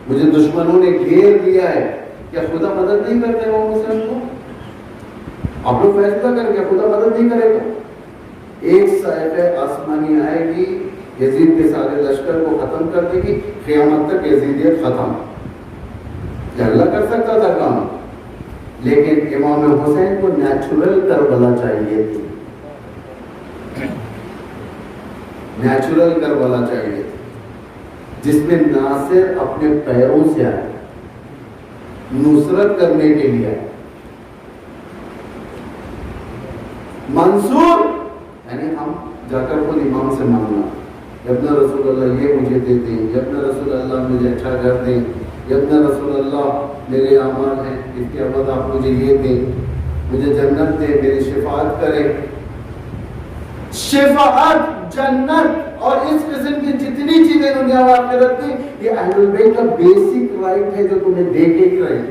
مجھے دشمنوں نے گھیر لیا ہے، کیا خدا مدد نہیں کرتے امام حسین کو؟ آپ لوگ فیصلہ کر کے خدا مدد نہیں کرے گا. ایک صاحب آسمانی آئے گی، یزید کے سارے لشکر کو ختم کر دے گی، قیامت تک یزیدیت ختم. کیا اللہ کر سکتا تھا کام؟ لیکن امام حسین کو نیچرل کربلا چاہیے تھی، نیچرل کربلا چاہیے تھی جس میں ناصر اپنے پیروں سے آئے، نصرت کرنے کے لیے آئے. منصور یعنی ہم جا کر خود امام سے مانگنا، ابن رسول اللہ یہ مجھے دے دیں، ابن رسول اللہ مجھے اچھا کر دیں، ابن رسول اللہ میرے اعمال ہیں اس کے بعد آپ مجھے یہ دیں، مجھے جنت دیں، میری شفاعت کریں. شفاعت، جنت اور اس قسم کی جتنی چیزیں دنیا و آخرت کی، یہ اہل البیت کا بیسک رائٹ ہے جو تمہیں دے کے ہی رہے،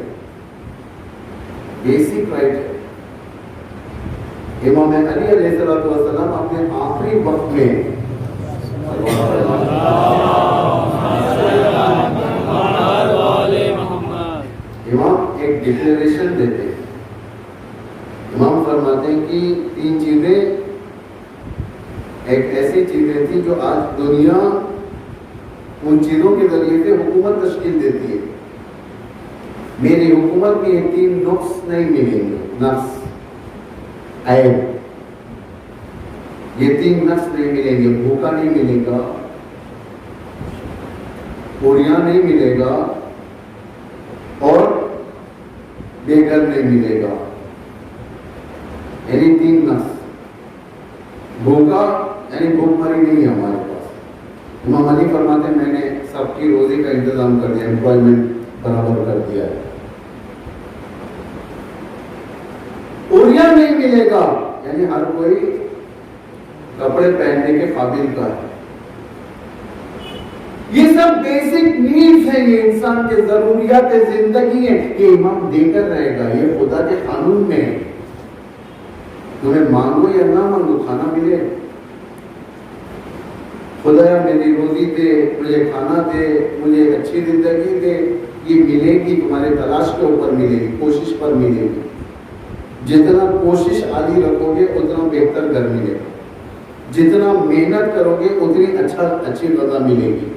بیسک رائٹ ہے. امام علی علیہ السلام اپنے آخری وقت میں امام ایک ڈکلیریشن دیتے ہیں. امام فرماتے ہیں کہ 3 چیزیں ایک ایسی چیزیں تھی جو آج دنیا ان چیزوں کے ذریعے سے حکومت تشکیل دیتی ہے. میری حکومت میں یہ 3 نقص نہیں ملیں گے، نقص عیب، یہ 3 نقص نہیں ملیں گے. بھوکا نہیں ملے گا، پوریاں نہیں ملے گا، اور بے گھر نہیں ملے گا. یعنی 3 نقص. بھوکا یعنی بھوک مری نہیں ہے ہمارے پاس. امام علی فرماتے ہیں میں نے سب کی روزی کا انتظام کر دیا، امپلائمنٹ برابر کر دیا ہے. پوریاں نہیں ملے گا یعنی ہر کوئی کپڑے پہننے کے قابل کا ہے. یہ سب بیسک نیڈز ہیں، یہ انسان کے ضروریات زندگی ہیں. یہ امام دے کر رہے گا، یہ خدا کے قانون میں ہے. تمہیں مانگو یا نہ مانگو کھانا ملے. خدایا میری روزی دے، مجھے کھانا دے، مجھے اچھی زندگی دے. یہ ملے گی تمہارے تلاش کے اوپر ملے گی، کوشش پر ملے گی. جتنا کوشش عالی رکھو گے اتنا بہتر گھر ملے گا، جتنا محنت کرو گے اتنی اچھی غذا ملے گی.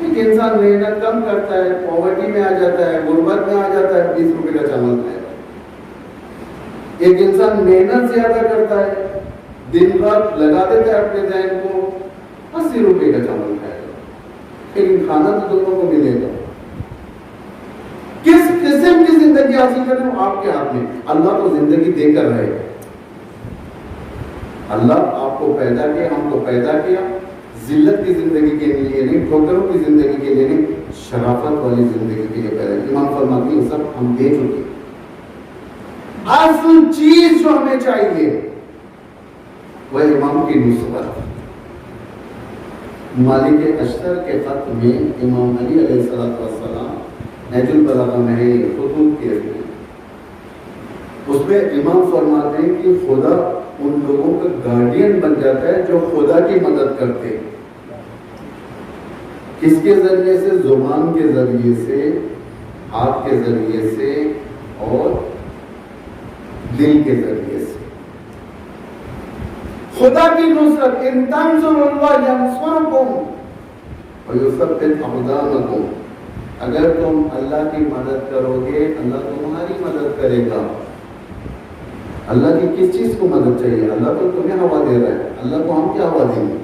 ایک انسان محنت کم کرتا ہے، پاورٹی میں آ جاتا ہے، غربت میں آ جاتا ہے، 20 روپے کا چاول کھائے گا. ایک انسان محنت زیادہ کرتا ہے، دن رات لگا دیتا ہے اپنے ذہن کو، 80 روپے کا چاول کھائے گا. لیکن کھانا تو دونوں کو ملے گا. کس قسم کی زندگی حاصل کریں وہ آپ کے ہاتھ میں. اللہ تو زندگی دے کر رہے گا. اللہ آپ کو پیدا کیا، ہم کو پیدا کیا ذلت کی زندگی کے لیے نہیں، ٹھوکروں کی زندگی کے لیے نہیں، شرافت والی زندگی کے لیے پیدا کیا. امام فرماتے ہیں سب ہم دے چکے. اصل چیز جو ہمیں چاہیے وہ امام کی نصرت. مالک اشتر کے خط میں امام علی علیہ السلام نہج البلاغہ میں ہے یہ خطوط کیے ہیں. اس میں امام فرماتے ہیں کہ خدا ان لوگوں کا گارڈین بن جاتا ہے جو خدا کی مدد کرتے ہیں. کس کے ذریعے سے؟ زبان کے ذریعے سے، ہاتھ کے ذریعے سے اور دل کے ذریعے سے. خدا کی نصرت ان تنصروا اللہ ینصرکم ویثبت اقدامکم، اگر تم اللہ کی مدد کرو گے اللہ تمہاری مدد کرے گا۔ اللہ کی کس چیز کو مدد چاہیے؟ اللہ تو تمہیں ہوا دے رہا ہے، اللہ کو ہم کیا ہوا دیں گے؟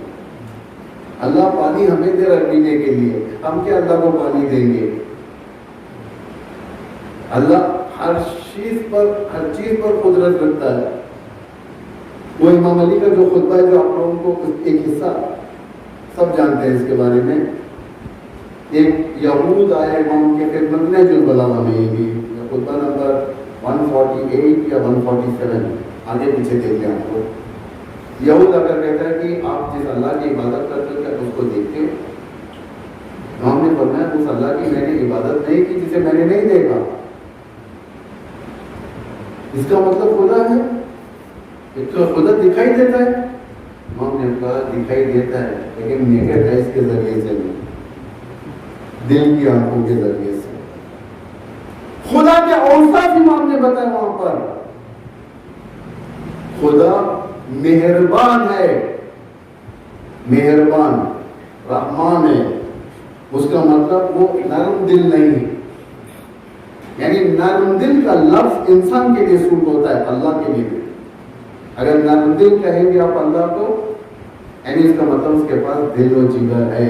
اللہ پانی ہمیں دے رہا ہے پینے کے لیے، ہم کیا اللہ کو پانی دیں گے؟ اللہ ہر چیز پر قدرت رکھتا ہے۔ وہ امام علی کا جو خطبہ ہے، جو آپ لوگوں کو ایک حصہ سب جانتے ہیں اس کے بارے میں، ایک یہود آئے امام کے خدمت میں، جو بلاغہ میں یہ بھی خطبہ نمبر 148 یا 147 آگے پیچھے دیکھ لیں آپ کو۔ یہود اگر کہتا ہے کہ آپ جس اللہ کی عبادت کرتے ہو کیا اس کو دیکھتے ہو؟ امام نے فرمایا اس اللہ کی میں نے عبادت نہیں کی جسے میں نے نہیں دیکھا۔ اس کا مطلب خدا ہے، ایک تو خدا دکھائی دیتا ہے، امام نے کہا دکھائی دیتا ہے لیکن نیکڈ آئز کے ذریعے سے نہیں، دل کی آنکھوں کے ذریعے سے۔ خدا کے اوصاف امام نے بتایا وہاں پر، خدا مہربان ہے، مہربان رحمان ہے، اس کا مطلب وہ نرم دل نہیں ہے، یعنی نرم دل کا لفظ انسان کے لیے سوٹ ہوتا ہے، اللہ کے لیے بھی۔ اگر نرم دل کہیں گے آپ اللہ کو، یعنی اس کا مطلب اس کے پاس دل و جگر ہے،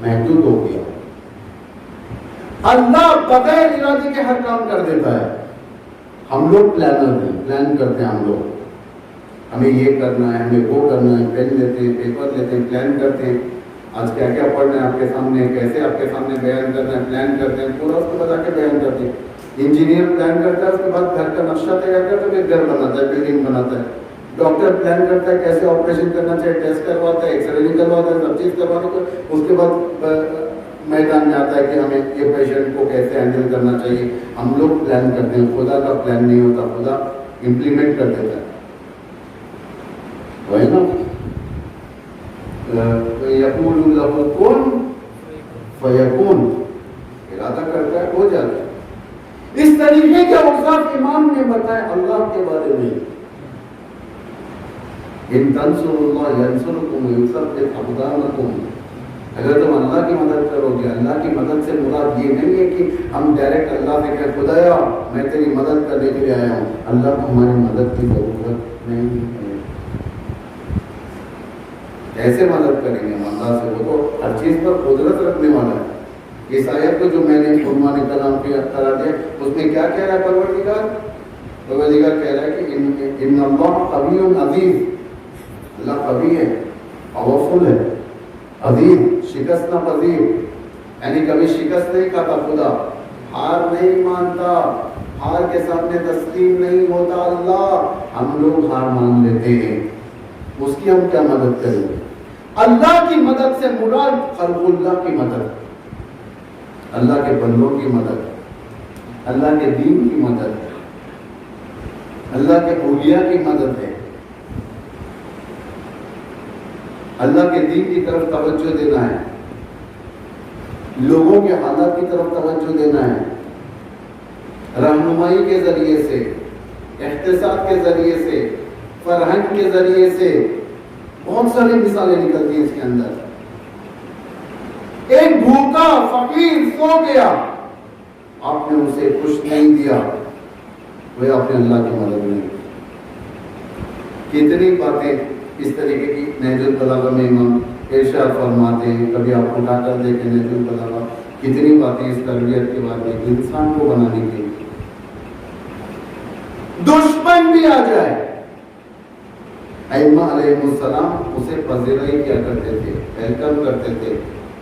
محدود ہو گیا۔ اللہ بغیر ارادے کے ہر کام کر دیتا ہے۔ ہم لوگ پلانر ہیں، پلان کرتے ہیں ہم لوگ، ہمیں یہ کرنا ہے، ہمیں وہ کرنا ہے، پین لیتے ہیں، پیپر لیتے ہیں، پلان کرتے ہیں، آج کیا کیا پڑھنا ہے آپ کے سامنے، کیسے آپ کے سامنے بیان کرنا ہے، پلان کرتے ہیں، پورا اس کو بتا کے بیان کرتے ہیں۔ انجینئر پلان کرتا ہے، اس کے بعد گھر کا نقشہ تیار کرتا ہے، پھر گھر بناتا ہے، بلڈنگ بناتا ہے۔ ڈاکٹر پلان کرتا ہے کیسے آپریشن کرنا چاہیے، ٹیسٹ کرواتا ہے، ایکس رے نکلواتا ہے، سب چیز کروانے کو، اس کے بعد میدان میں آتا ہے کہ ہمیں یہ پیشنٹ کو کیسے ہینڈل کرنا چاہیے۔ ہم لوگ پلان کرتے ہیں، خدا کا پلان نہیں ہوتا، خدا امپلیمنٹ کر دیتا ہے، وہی نا، یقول لہ کن فیکون، ارادہ کرتا ہے ہو جاتا ہے۔ اس طریقے کے اوصاف امام نے بتائے اللہ کے بارے میں، ان تنصروا اللہ ینصرکم ویثبت اقدامکم، اگر تم اللہ کی مدد کرو گے، اللہ کی مدد سے مراد یہ نہیں ہے کہ ہم ڈائریکٹ اللہ سے کہیں خدایا میں تیری مدد کرنے کے لیے آیا ہوں، اللہ کو ہماری مدد کی ضرورت نہیں ہے۔ کیسے مدد کریں گے ہم اللہ سے؟ وہ تو ہر چیز پر قدرت رکھنے والا ہے۔ اس آیت کو جو میں نے عنوان کلام پہ کرا دیا، اس میں کیا کہہ رہا ہے پروردگار؟ پروردگار کہہ رہا ہے کہ ان اللہ قوی عزیز، اللہ قوی ہے، پاورفل ہے، عظیم، شکست نہ پذیر، یعنی کبھی شکست نہیں کھاتا خدا، ہار نہیں مانتا، ہار کے سامنے تسلیم نہیں ہوتا اللہ۔ ہم لوگ ہار مان لیتے ہیں، اس کی ہم کیا مدد کریں گے؟ اللہ کی مدد سے مراد خلق اللہ کی مدد، اللہ کے بندوں کی مدد، اللہ کے دین کی مدد، اللہ کے اولیاء کی مدد ہے۔ اللہ کے دین کی طرف توجہ دینا ہے، لوگوں کے حالات کی طرف توجہ دینا ہے، رہنمائی کے ذریعے سے، احتساب کے ذریعے سے، فرہنگ کے ذریعے سے، بہت ساری مثالیں نکلتی ہیں اس کے اندر۔ ایک بھوکا فقیر سو گیا، آپ نے اسے کچھ نہیں دیا، وہ آپ نے اللہ کی مدد نہیں کی۔ کتنی باتیں اس طریقے کی نہج البلاغہ میں امام ارشاد فرماتے ہیں، کبھی آپ اٹھا کر دیکھیں نہج البلاغہ، کتنی باتیں اس تربیت کے بارے میں انسان کو بنانے کے لیے۔ دشمن بھی آ جائے، ائمہ علیہ السلام اسے پذیرائی کیا کرتے تھے، ویلکم کرتے تھے،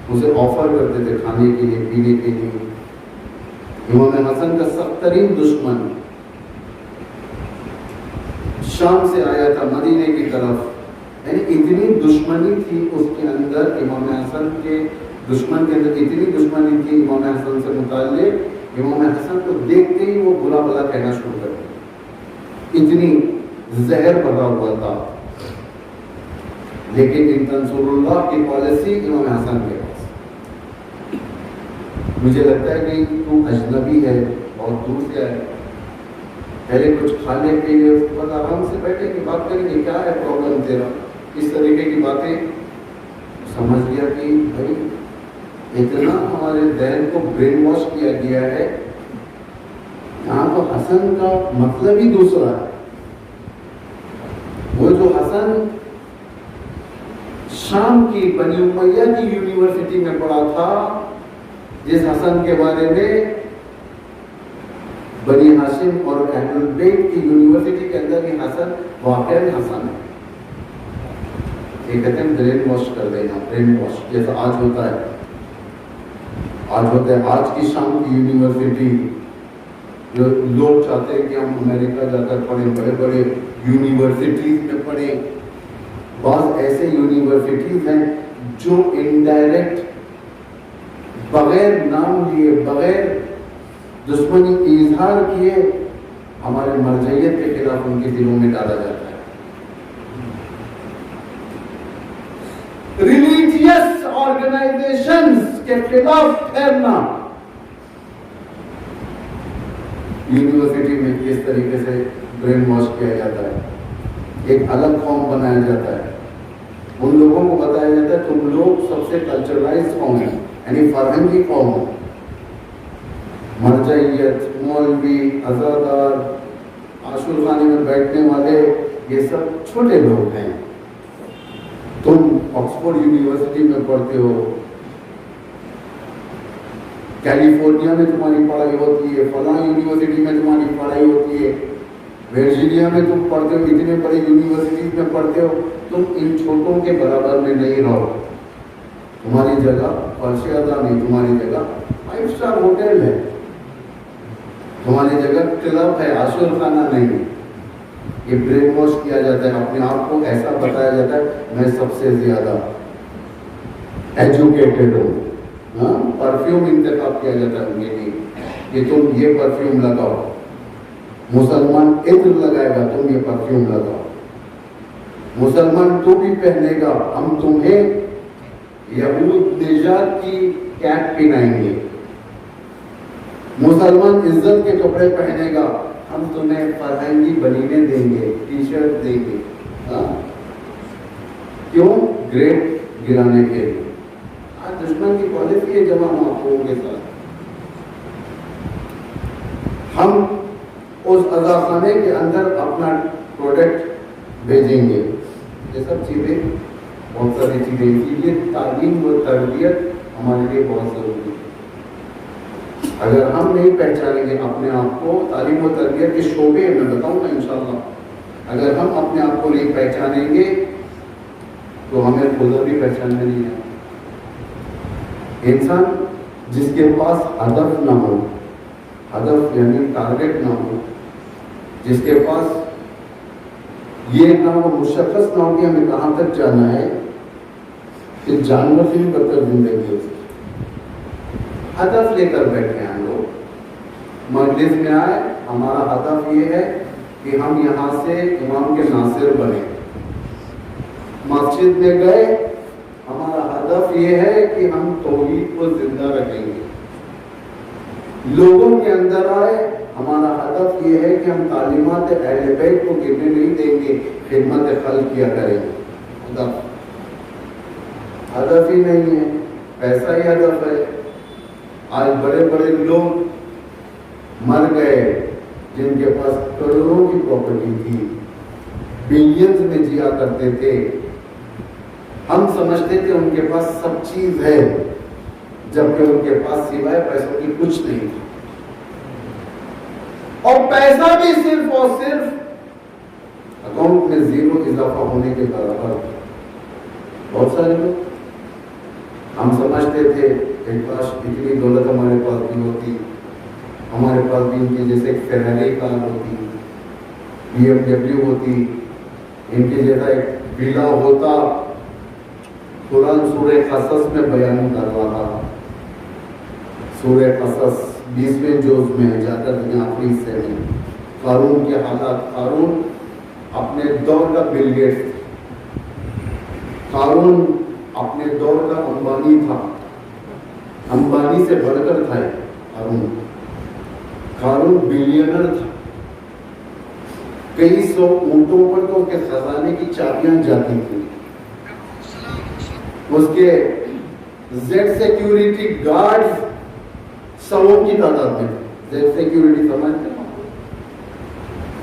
اسے آفر کرتے تھے کھانے کے لیے، پینے کے لیے۔ امام حسن کا سخت ترین دشمن شام سے آیا تھا مدینے کی طرف، یعنی اتنی دشمنی تھی اس کے اندر، امام حسن کے دشمن کے اندر اتنی دشمنی تھی امام حسن سے متعلق، امام حسن کو دیکھتے ہی وہ برا بھلا کہنا شروع کر دیا، اتنی زہر بھرا ہوا تھا۔ لیکن ان تنصر اللہ کی پالیسی امام حسن کے پاس، مجھے لگتا ہے کہ تو اجنبی ہے، بہت دور سے آئے، پہلے کچھ کھانے کے لیے اس کے بعد آرام سے بیٹھیں گے، بات کریں گے، کیا ہے پرابلم تیرا، اس طریقے کی باتیں سمجھ گیا کہ بھائی اتنا ہمارے ذہن کو برین واش کیا گیا ہے، یہاں تو حسن کا مطلب ہی دوسرا ہے۔ وہ جو حسن شام کی بنی امیہ کی یونیورسٹی میں پڑھا تھا، جس حسن کے بارے میں بنی ہاشم اور اہل البیت کی یونیورسٹی کے اندر یہ حسن واقعی حسن ہے، یہ کہتے ہیں برین واش کر دینا، برین واش جیسا آج ہوتا ہے۔ آج کی شام کی یونیورسٹی جو لوگ چاہتے ہیں کہ ہم امریکہ جا کر پڑھیں، بڑے بڑے یونیورسٹیز میں پڑھیں۔ بعض ایسے یونیورسٹیز ہیں جو انڈائریکٹ بغیر نام لیے، بغیر دشمنی اظہار کیے ہمارے مرجعیت کے خلاف ان کے دلوں میں ڈالا جاتا ہے۔ ریلیجیس آرگنائزیشنز کے خلاف ٹھہرنا یونیورسٹی میں کس طریقے سے برین واش کیا جاتا ہے، ایک الگ قوم بنایا جاتا ہے، ان لوگوں کو بتایا جاتا ہے تم لوگ سب سے کلچرلائز قوم ہیں، یعنی فرہنگی قوم ہو۔ مرجعیت، مولوی، عزادار، عاشور خانے میں بیٹھنے والے، یہ سب چھوٹے لوگ ہیں۔ تم آکسفورڈ یونیورسٹی میں پڑھتے ہو، کیلیفورنیا میں تمہاری پڑھائی ہوتی ہے، فلاں یونیورسٹی میں تمہاری پڑھائی ہوتی ہے، ورجینیا میں تم پڑھتے ہو، اتنے بڑے یونیورسٹیز میں پڑھتے ہو، تم ان چھوٹوں کے برابر میں نہیں رہو۔ تمہاری جگہ فرش اعلیٰ نہیں، تمہاری جگہ 5 اسٹار ہوٹل ہے، تمہاری جگہ کلب ہے، عاشور خانہ نہیں۔ یہ برین واش کیا جاتا ہے، اپنے آپ کو ایسا بتایا جاتا ہے میں سب سے زیادہ ایجوکیٹڈ ہوں۔ پرفیوم انتخاب کیا جاتا ہے ان کے لیے کہ تم یہ پرفیوم لگاؤ، مسلمان عطر لگائے گا تم یہ پرفیوم لگاؤ، مسلمان ٹوپی پہنے گا ہم تمہیں یہود نژاد کی کیپ پہنائیں گے، مسلمان عزت کے کپڑے پہنے گا ہم تمہیں فرہنگی بنینے دیں گے، ٹی شرٹ دیں گے۔ کیوں؟ گریڈ گرانے کے لیے۔ آج دشمن کی پالیسی ہے جمع معقولوں کے ساتھ، ہم اس عزاخانے کے اندر اپنا پروڈکٹ بھیجیں گے، یہ سب چیزیں بہت ساری چیزیں، اسی لیے تعلیم و تربیت ہمارے لیے بہت ضروری ہے۔ اگر ہم نہیں پہچانیں گے اپنے آپ کو، تعلیم و تربیت کے شعبے میں بتاؤں گا انشاءاللہ، اگر ہم اپنے آپ کو نہیں پہچانیں گے تو ہمیں خدا بھی پہچاننا نہیں ہے۔ انسان جس کے پاس ہدف نہ ہو، ہدف یعنی ٹارگٹ نہ ہو، جس کے پاس یہ نہ ہو، مشخص نہ ہو کہ ہمیں کہاں تک جانا ہے، کہ جانور سے بھی بدتر زندگی ہے۔ ہدف لے کر بیٹھے ہیں ہم لوگ، مجلس میں آئے، ہمارا ہدف یہ ہے کہ ہم یہاں سے امام کے ناصر بنے، مسجد میں گئے ہمارا ہدف یہ ہے کہ ہم توحید کو زندہ رکھیں گے، لوگوں کے اندر آئے ہمارا ہدف یہ ہے کہ ہم تعلیمات اہل بیت کو گرنے نہیں دیں گے، خدمت خلق کیا کریں گے۔ ہدف ہی نہیں ہے، پیسہ ہی ہدف ہے۔ آج بڑے بڑے لوگ مر گئے جن کے پاس کروڑوں کی پراپرٹی تھی، بلینز میں جیا کرتے تھے، ہم سمجھتے تھے ان کے پاس سب چیز ہے، جبکہ ان کے پاس سوائے پیسوں کی کچھ نہیں تھا، اور پیسہ بھی صرف اور صرف اکاؤنٹ میں زیرو اضافہ ہونے کے برابر۔ بہت سارے لوگ ہم سمجھتے تھے ایک کاش اتنی دولت ہمارے پاس بھی ہوتی، ہمارے پاس بھی ان کی جیسے ایک فیراری کار ہوتی، BMW ہوتی، ان کے جیسا ایک ویلا ہوتا۔ قرآن سورہ قصص میں بیان کر رہا تھا، سورہ قصص 20ویں جز میں جا کر آخری حصے میں قارون کے حالات۔ قارون اپنے دور کا بل گیٹس تھا، قارون اپنے دور کا امبانی تھا، امبانی سے بڑھ کر تھا قارون۔ قارون بلینر تھا، کئی سو اونٹوں پر تو اس کے خزانے کی چابیاں جاتی تھیں، اس کے زیڈ سیکیورٹی گارڈ سووں کی تعداد میں. زیڈ سیکیورٹی سمجھتے ہیں؟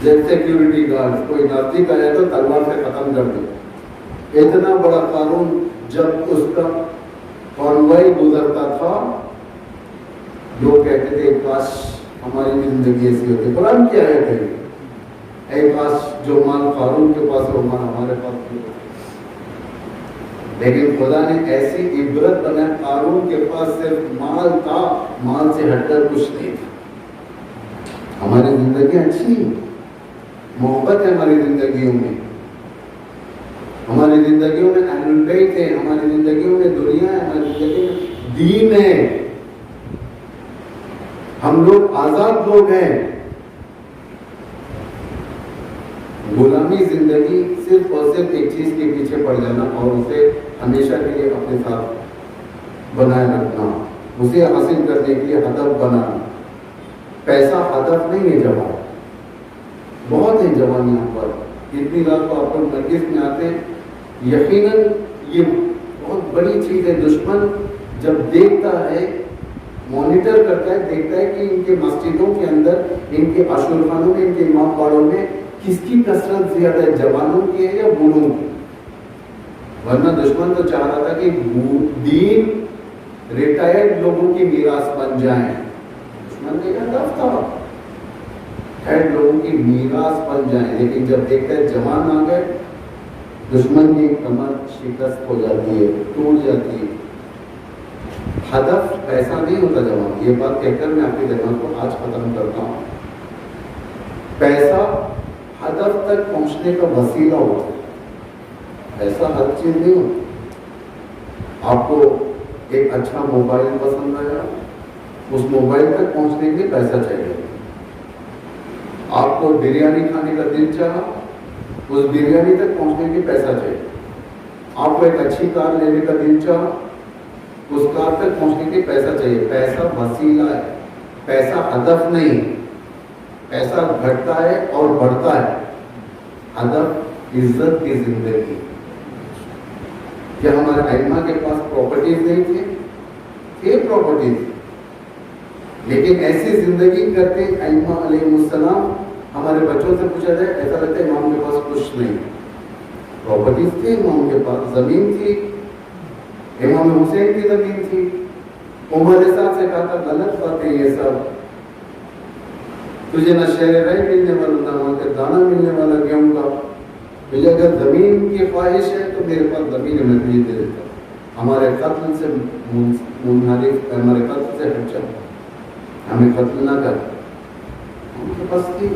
زیڈ سیکیورٹی گارڈ کوئی نزدیک آیا تو تلوار سے ختم کر دے. اتنا بڑا قانون. جب اس کا کانوائے گزرتا تھا لوگ کہتے تھے کاش ہماری زندگی ایسی ہوتی. قرآن کی آیت ہے اے کاش جو مال قارون کے پاس وہ مال ہمارے پاس بھی ہوتا. لیکن خدا نے ایسی عبرت بنائی. قارون کے پاس صرف مال تھا, مال سے ہٹ کر کچھ نہیں تھا. ہماری زندگی اچھی, محبت ہے ہماری زندگیوں میں. ہماری زندگیوں میں اہل بیت ہے, ہماری زندگیوں میں دنیا ہے, ہماری زندگی میں دین ہے. ہم لوگ آزاد لوگ ہیں. غلامی زندگی صرف اور صرف ایک چیز کے پیچھے پڑ جانا اور اسے ہمیشہ کے لیے اپنے ساتھ بنائے رکھنا, اسے حاصل کرنے کے لیے ہدف بنانا. پیسہ ہدف نہیں ہے. جوان بہت ہیں جوان یہاں پر, اتنی رات کو آپ لوگ مجلس میں آتے ہیں. یقیناً یہ بہت بڑی چیز ہے. دشمن جب دیکھتا ہے, مانیٹر کرتا ہے, دیکھتا ہے کہ ان کے مسجدوں کے اندر, ان کے عاشور خانوں میں, ان کے امام باڑوں میں کس کی کثرت زیادہ ہے, جوانوں کی ہے یا بوڑھوں کی. ورنہ دشمن تو چاہ رہا تھا کہ دین ریٹائرڈ لوگوں کی میراث بن جائیں. دشمن کا یہ ہدف تھا ریٹائرڈ لوگوں کی میراث بن جائیں. لیکن جب دیکھتا ہے جوان آ گئے, دشمن کی کمر شکست ہو جاتی ہے, ٹوٹ جاتی ہے. ہدف پیسہ نہیں ہوتا جوان. یہ بات کہہ کر میں آپ کے دماغ کو آج ختم کرتا ہوں. پیسہ ہدف تک پہنچنے کا وسیلہ ہوتا ہے, ایسا ہر چیز نہیں ہوتی. آپ کو ایک اچھا موبائل پسند آیا, اس موبائل تک پہنچنے کے لیے پیسہ چاہیے. آپ کو بریانی کھانے کا دل چاہا, اس بریانی تک پہنچنے کے لیے پیسہ چاہیے. آپ کو ایک اچھی کار لینے کا دل چاہا, اس کار تک پہنچنے کے لیے پیسہ چاہیے. پیسہ وسیلہ ہے, پیسہ ہدف نہیں. پیسہ گھٹتا ہے اور بڑھتا ہے. ہدف عزت کی زندگی. کیا ہمارے ائمہ کے پاس پراپرٹیز نہیں تھے پراپرٹیز, لیکن ایسی زندگی کرتے ائمہ علیہ السلام. ہمارے بچوں سے پوچھا جائے, ایسا لگتا ہے امام کے پاس کچھ نہیں. پراپرٹیز تھی امام کے پاس, زمین تھی, امام حسین کی زمین تھی. عمر صاحب سے کہا تھا غلط بات ہے یہ سب, تجھے نہ شہر رہ ملنے والا, نہ وہاں کے دانا ملنے والا گیہوں کا. مجھے اگر زمین کی خواہش ہے تو میرے پاس زمین ہے, میں تجھے دے دیتا ہوں. ہمارے قتل سے منحرف, ہمارے قتل سے ہٹ جا, ہمیں قتل نہ کر. ان کے پاس تھی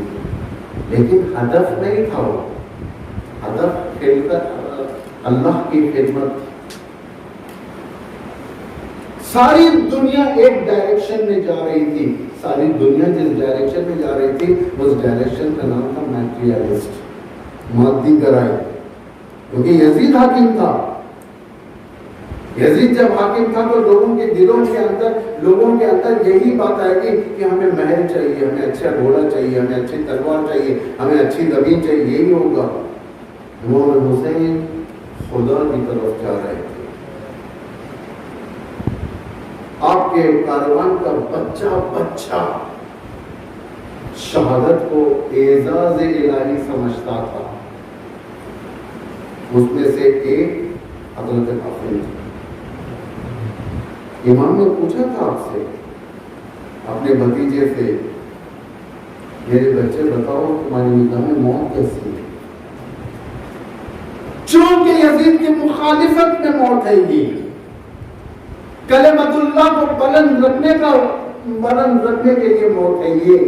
لیکن ہدف نہیں تھا. وہ ہدف کھیل کر اللہ کی خدمت. ساری دنیا ایک ڈائریکشن میں جا رہی تھی. ساری دنیا جس ڈائریکشن میں جا رہی تھی اس ڈائریکشن کا نام تھا میٹریلسٹ, مادی گرائی. کیونکہ یزید حاکم تھا. یزید جب حاکم تھا تو لوگوں کے دلوں کے اندر, لوگوں کے اندر یہی بات آئے گی کہ ہمیں محل چاہیے, ہمیں اچھا گھوڑا چاہیے, ہمیں اچھی تلوار چاہیے, ہمیں اچھی زمین چاہیے. یہی ہوگا. امام حسین خدا کی طرف جا رہے تھے. آپ کے کاروان کا بچہ شہادت کو اعزاز الہی سمجھتا تھا. اس میں سے ایک حضرت قاسم تھا. امام نے پوچھا تھا آپ سے, اپنے بھتیجے سے, میرے بچے بتاؤ تمہاری نگاہ میں موت کیسی ہے؟ چونکہ یزید کی مخالفت میں موت ہے. یہ کلمت اللہ کو بلند رکھنے کے لیے موت ہے. یہ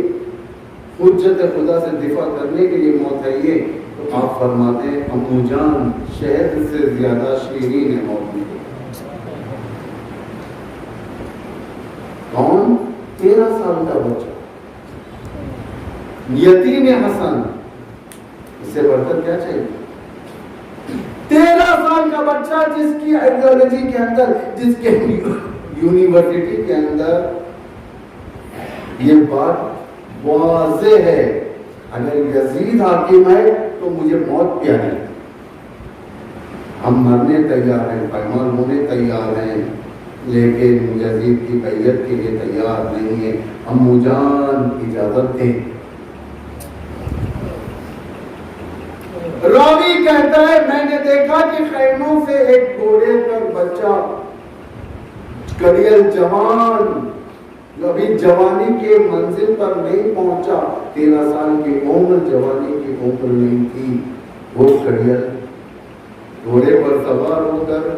حجت خدا سے دفاع کرنے کے لیے موت ہے. یہ تو آپ فرماتے ہیں امو جان شہد سے زیادہ شیرین ہے موت کی. کون؟ 13 سال کا بچہ, یتیم حسن. اس سے بڑھ کر کیا چاہیے؟ 13 سال کا بچہ جس کی آئیڈیالوجی کے اندر, جس کے یونیورسٹی کے اندر یہ بات واضح ہے, اگر یزید حاکم ہے تو مجھے موت پیاری. ہم مرنے تیار ہیں، پائمال ہونے تیار ہیں، لیکن یزید کی بیعت کے لیے تیار نہیں ہیں۔ امو جان اجازت دیں۔ راوی کہتا ہے میں نے دیکھا کہ خیموں سے ایک گھوڑے پر بچہ کڑیل جوان، جو ابھی جوانی کے منزل پر نہیں پہنچا، 13 سال کی عمر جوانی کی عمر نہیں تھی، وہ کڑیل گھوڑے پر سوار ہو کر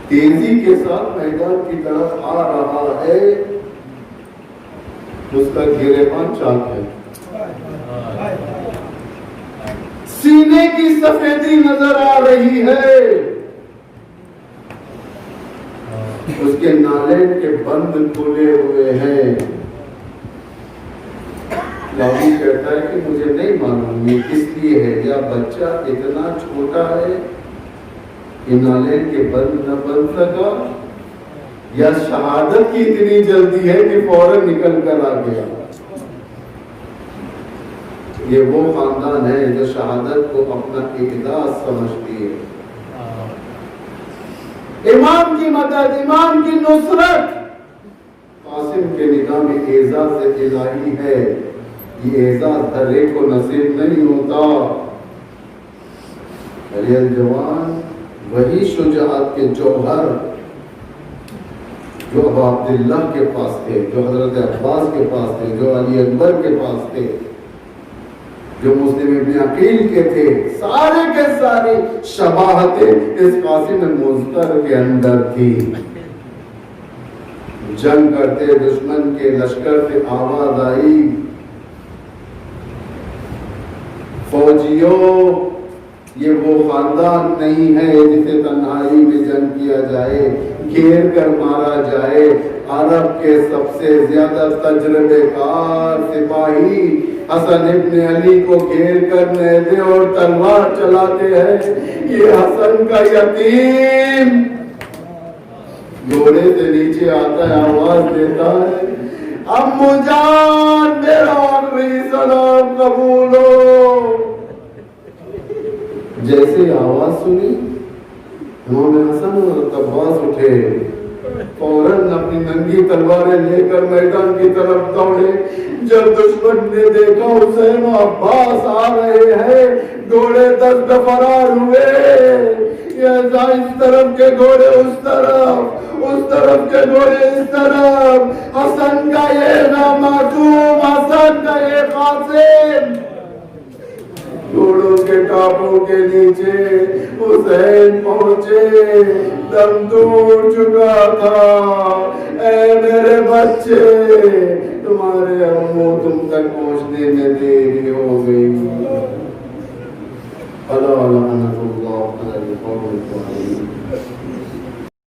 تیزی کے ساتھ میدان کی طرف آ رہا ہے۔ اس کا گریباں چاک ہے، سینے کی سفیدی نظر آ رہی ہے، اس کے نالین کے بند کھلے ہوئے ہیں۔ لاوی کہتا ہے کہ مجھے نہیں معلوم یہ کس لیے ہے، یا بچہ اتنا چھوٹا ہے کہ نالین کے بند نہ بن سکا، یا شہادت کی اتنی جلدی ہے کہ فوراً نکل کر آ گیا۔ یہ وہ خاندان ہے جو شہادت کو اپنا اعزاز سمجھتی ہے، امام کی مدد، امام کی نصرت قاسم کے نگاہ میں اعزاز الہی ہے۔ یہ اعزاز ہر ایک کو نصیب نہیں ہوتا۔ علی الجوان وہی شجاعت کے جوہر جو ابا عبداللہ کے پاس تھے، جو حضرت عباس کے پاس تھے، جو علی اکبر کے پاس تھے، جو مسلم ابن عقیل کے تھے، سارے کے سارے شباہتیں اس قاسم مظفر کے اندر تھی۔ جنگ کرتے دشمن کے لشکر سے آواز آئی، فوجیوں یہ وہ خاندان نہیں ہے جسے تنہائی میں جنگ کیا جائے، گھیر کر مارا جائے۔ عرب کے سب سے زیادہ تجربے کار سپاہی حسن ابن علی کو گھیر کر نیزے اور تلوار چلاتے ہیں۔ یہ حسن کا یتیم گھوڑے سے نیچے آتا ہے، آواز دیتا ہے امو جان میرا آخری سلام قبول ہو۔ جیسے آواز سنی امام حسن اور عباس اٹھے، فوراً اپنی ننگی تلواریں لے کر میدان کی طرف دوڑے۔ جب دشمن نے دیکھا حسین و عباس آ رہے ہیں، گھوڑے دست فرار ہوئے۔ یہ اس طرف کے گھوڑے اس طرف، اس طرف کے گھوڑے اس طرف۔ حسن کا یہ نامعصوم، حسن کا یہ قاسم، گھوڑوں کے ٹاپوں کے نیچے حسین پہنچے، دم ٹوٹ چکا تھا۔ اے میرے بچے، تمہارے امو تم تک پہنچنے میں دیری ہو گئی۔ الا لعنت اللہ علی القوم الظالمین۔